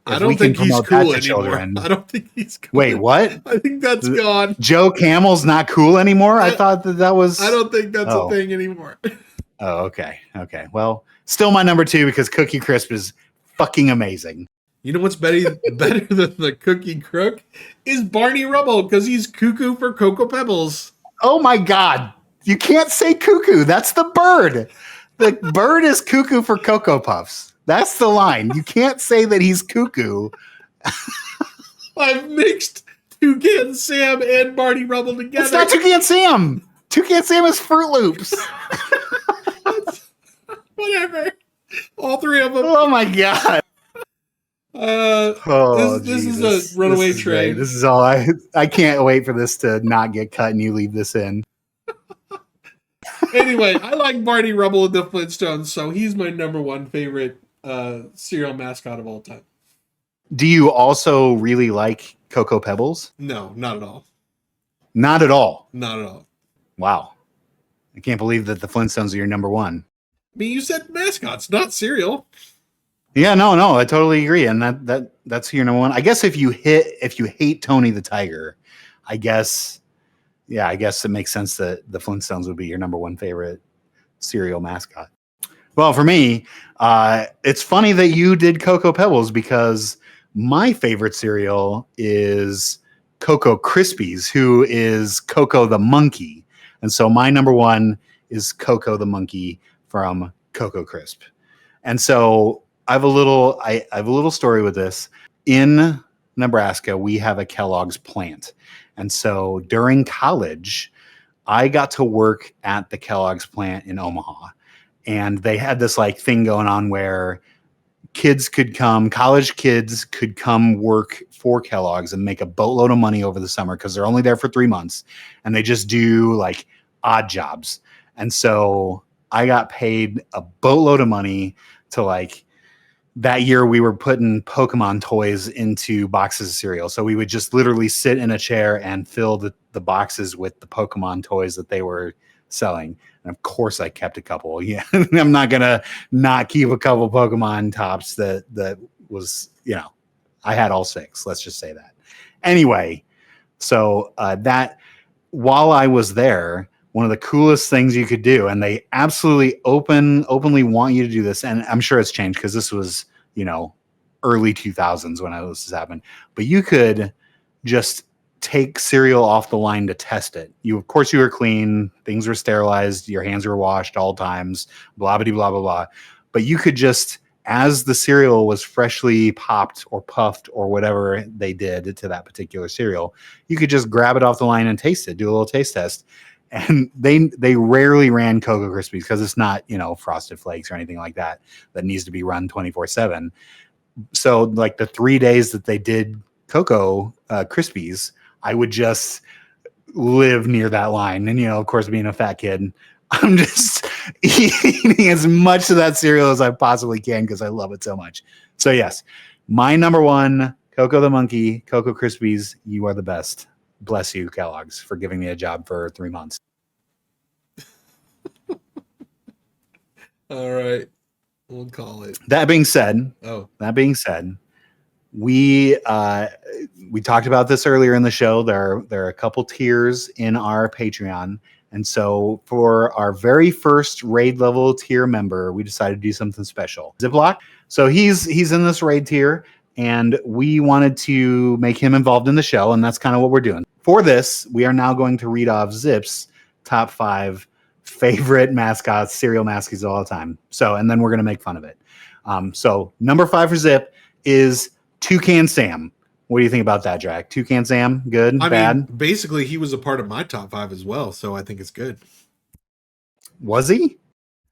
I don't think he's cool anymore. Children, I don't think he's cool. Wait, what? I think that's gone. Joe Camel's not cool anymore? I thought that was... I don't think that's a thing anymore. Oh, okay. Okay. Well, still my number 2 because Cookie Crisp is fucking amazing. You know what's better than the Cookie Crook is Barney Rubble, because he's cuckoo for Cocoa Pebbles. Oh my God. You can't say cuckoo. That's the bird. The bird is cuckoo for Cocoa Puffs. That's the line. You can't say that he's cuckoo. I've mixed Toucan Sam and Barney Rubble together. It's not Toucan Sam. Toucan Sam is Fruit Loops. Whatever. All three of them. Oh my God. This is a runaway train. This is all I can't wait for this to not get cut and you leave this in. Anyway, I like Barney Rubble and the Flintstones, so he's my number 1 favorite cereal mascot of all time. Do you also really like Cocoa Pebbles? No, not at all. Not at all. Not at all. Wow. I can't believe that the Flintstones are your number 1. I mean, you said mascots, not cereal. Yeah, no, I totally agree, and that's your number 1. I guess if you hate Tony the Tiger, I guess it makes sense that the Flintstones would be your number 1 favorite cereal mascot. Well, for me, it's funny that you did Cocoa Pebbles because my favorite cereal is Cocoa Krispies, who is Coco the monkey, and so my number 1 is Coco the monkey from Cocoa Crisp, and so. I have a little story with this. In Nebraska, we have a Kellogg's plant. And so during college, I got to work at the Kellogg's plant in Omaha. And they had this like thing going on where college kids could come work for Kellogg's and make a boatload of money over the summer because they're only there for 3 months. And they just do like odd jobs. And so I got paid a boatload of money to like, that year we were putting Pokemon toys into boxes of cereal. So we would just literally sit in a chair and fill the boxes with the Pokemon toys that they were selling. And of course I kept a couple. Yeah. I'm not going to not keep a couple Pokemon tops that was, I had all 6. Let's just say that. Anyway, so that while I was there, one of the coolest things you could do, and they absolutely openly want you to do this, and I'm sure it's changed because this was, early 2000s when this happened, but you could just take cereal off the line to test it. Of course you were clean, things were sterilized, your hands were washed all times, blah, blah, blah, blah, blah. But you could just, as the cereal was freshly popped or puffed or whatever they did to that particular cereal, you could just grab it off the line and taste it, do a little taste test. And they rarely ran Cocoa Krispies because it's not, Frosted Flakes or anything like that needs to be run 24/7. So like the 3 days that they did Cocoa Krispies, I would just live near that line. And, of course, being a fat kid, I'm just eating as much of that cereal as I possibly can because I love it so much. So yes, my number 1, Coco the monkey, Cocoa Krispies, you are the best. Bless you, Kellogg's, for giving me a job for 3 months. All right. We'll call it. That being said, we talked about this earlier in the show. There are a couple tiers in our Patreon. And so for our very first raid level tier member, we decided to do something special. Ziploc. So he's in this raid tier. And we wanted to make him involved in the show, and that's kind of what we're doing. For this, we are now going to read off Zip's top 5 favorite mascots, cereal mascots of all time. So, and then we're going to make fun of it. So number 5 for Zip is Toucan Sam. What do you think about that, Draq? Toucan Sam, good, I bad? mean, basically, he was a part of my top 5 as well, so I think it's good. Was he?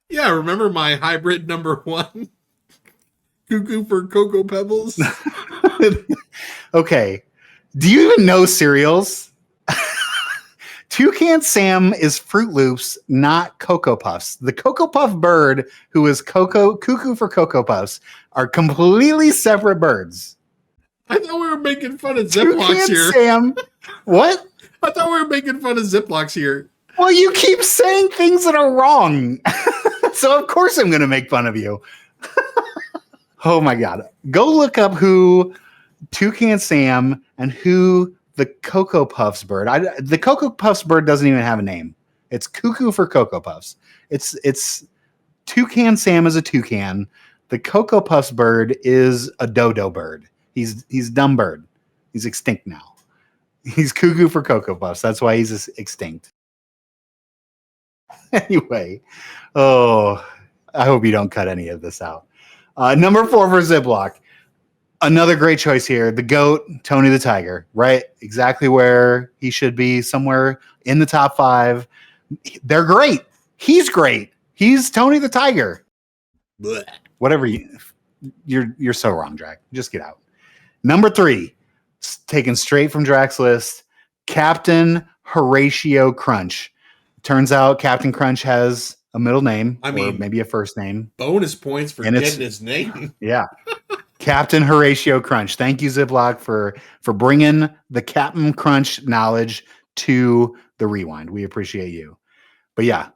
Yeah, remember my hybrid number 1? Cuckoo for Cocoa Pebbles? Okay. Do you even know cereals? Toucan Sam is Fruit Loops, not Cocoa Puffs. The Cocoa Puff bird, who is Cuckoo for Cocoa Puffs, are completely separate birds. I thought we were making fun of Ziplocs Toucan here. Sam, what? I thought we were making fun of Ziplocs here. Well, you keep saying things that are wrong. So of course I'm going to make fun of you. Oh my God. Go look up who Toucan Sam and who the Cocoa Puffs bird. The Cocoa Puffs bird doesn't even have a name. It's Cuckoo for Cocoa Puffs. It's Toucan Sam is a toucan. The Cocoa Puffs bird is a dodo bird. He's dumb bird. He's extinct now. He's Cuckoo for Cocoa Puffs. That's why he's extinct. Anyway, oh, I hope you don't cut any of this out. Number 4 for Ziploc. Another great choice here. The GOAT, Tony the Tiger, right? Exactly where he should be, somewhere in the top 5. They're great. He's great. He's Tony the Tiger. Blech. Whatever you're so wrong, Draq. Just get out. Number 3, taken straight from Draq's list, Captain Horatio Crunch. Turns out Captain Crunch has a middle name, or maybe a first name. Bonus points for getting his name. Yeah. Captain Horatio Crunch. Thank you, Ziploc, for bringing the Captain Crunch knowledge to the Rewind. We appreciate you. But yeah,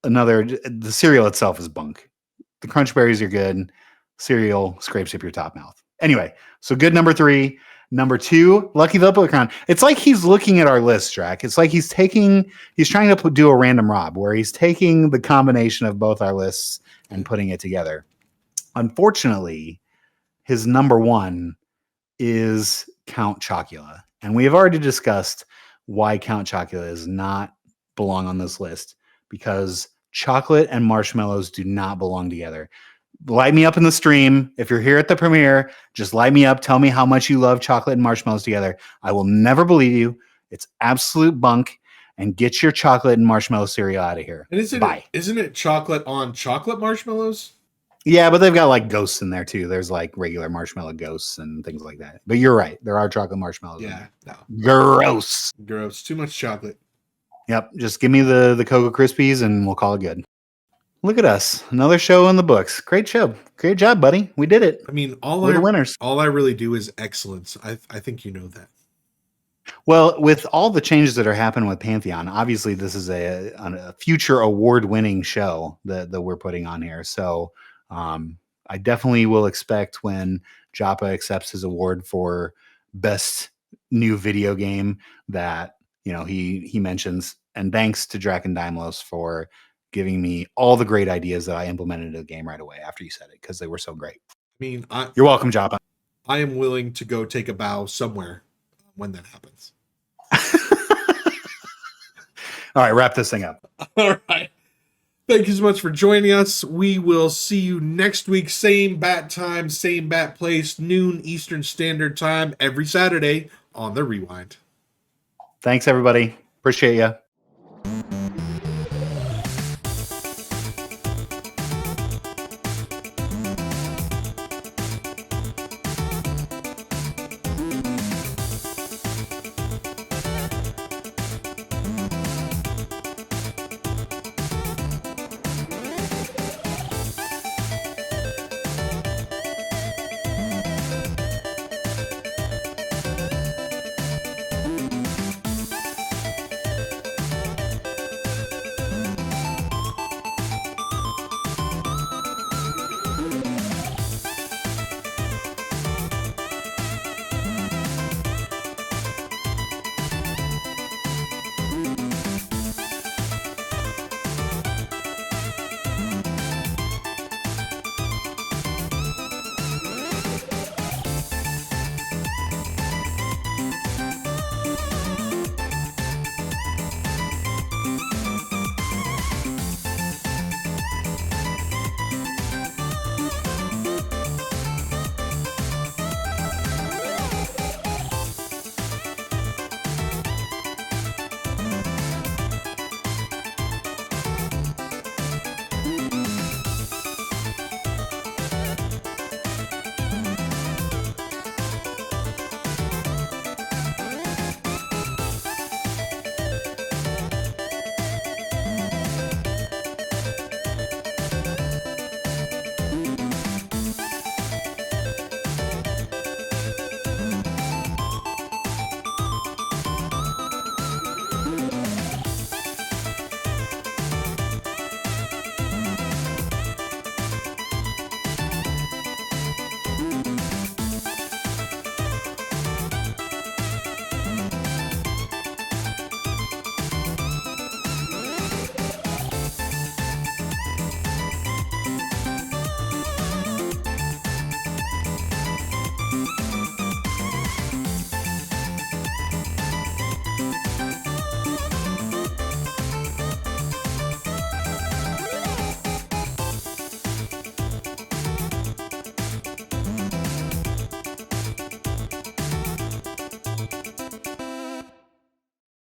the cereal itself is bunk. The Crunch Berries are good. Cereal scrapes up your top mouth. Anyway, so good number 3. Number 2, Lucky the Leprechaun. It's like he's looking at our list, Draq. It's like he's trying to do a random Rob where he's taking the combination of both our lists and putting it together. Unfortunately, his number 1 is Count Chocula. And we have already discussed why Count Chocula does not belong on this list, because chocolate and marshmallows do not belong together. Light me up in the stream. If you're here at the premiere, just light me up. Tell me how much you love chocolate and marshmallows together. I will never believe you. It's absolute bunk. And get your chocolate and marshmallow cereal out of here. And isn't it chocolate on chocolate marshmallows? Yeah, but they've got like ghosts in there too. There's like regular marshmallow ghosts and things like that. But you're right. There are chocolate marshmallows. Yeah. No. Gross. Gross. Too much chocolate. Yep. Just give me the Cocoa Krispies and we'll call it good. Look at us. Another show in the books. Great show. Great job, buddy. We did it. I mean, we're the winners. All I really do is excellence. I think you know that. Well, with all the changes that are happening with Pantheon, obviously this is a future award-winning show that we're putting on here. So I definitely will expect when Joppa accepts his award for best new video game that, you know, he mentions, and thanks to Draq and Dymlos for giving me all the great ideas that I implemented into the game right away after you said it, because they were so great. I mean, you're welcome, Joppa. I am willing to go take a bow somewhere when that happens. All right, wrap this thing up. All right. Thank you so much for joining us. We will see you next week. Same bat time, same bat place, noon Eastern Standard Time, every Saturday on The Rewind. Thanks, everybody. Appreciate you.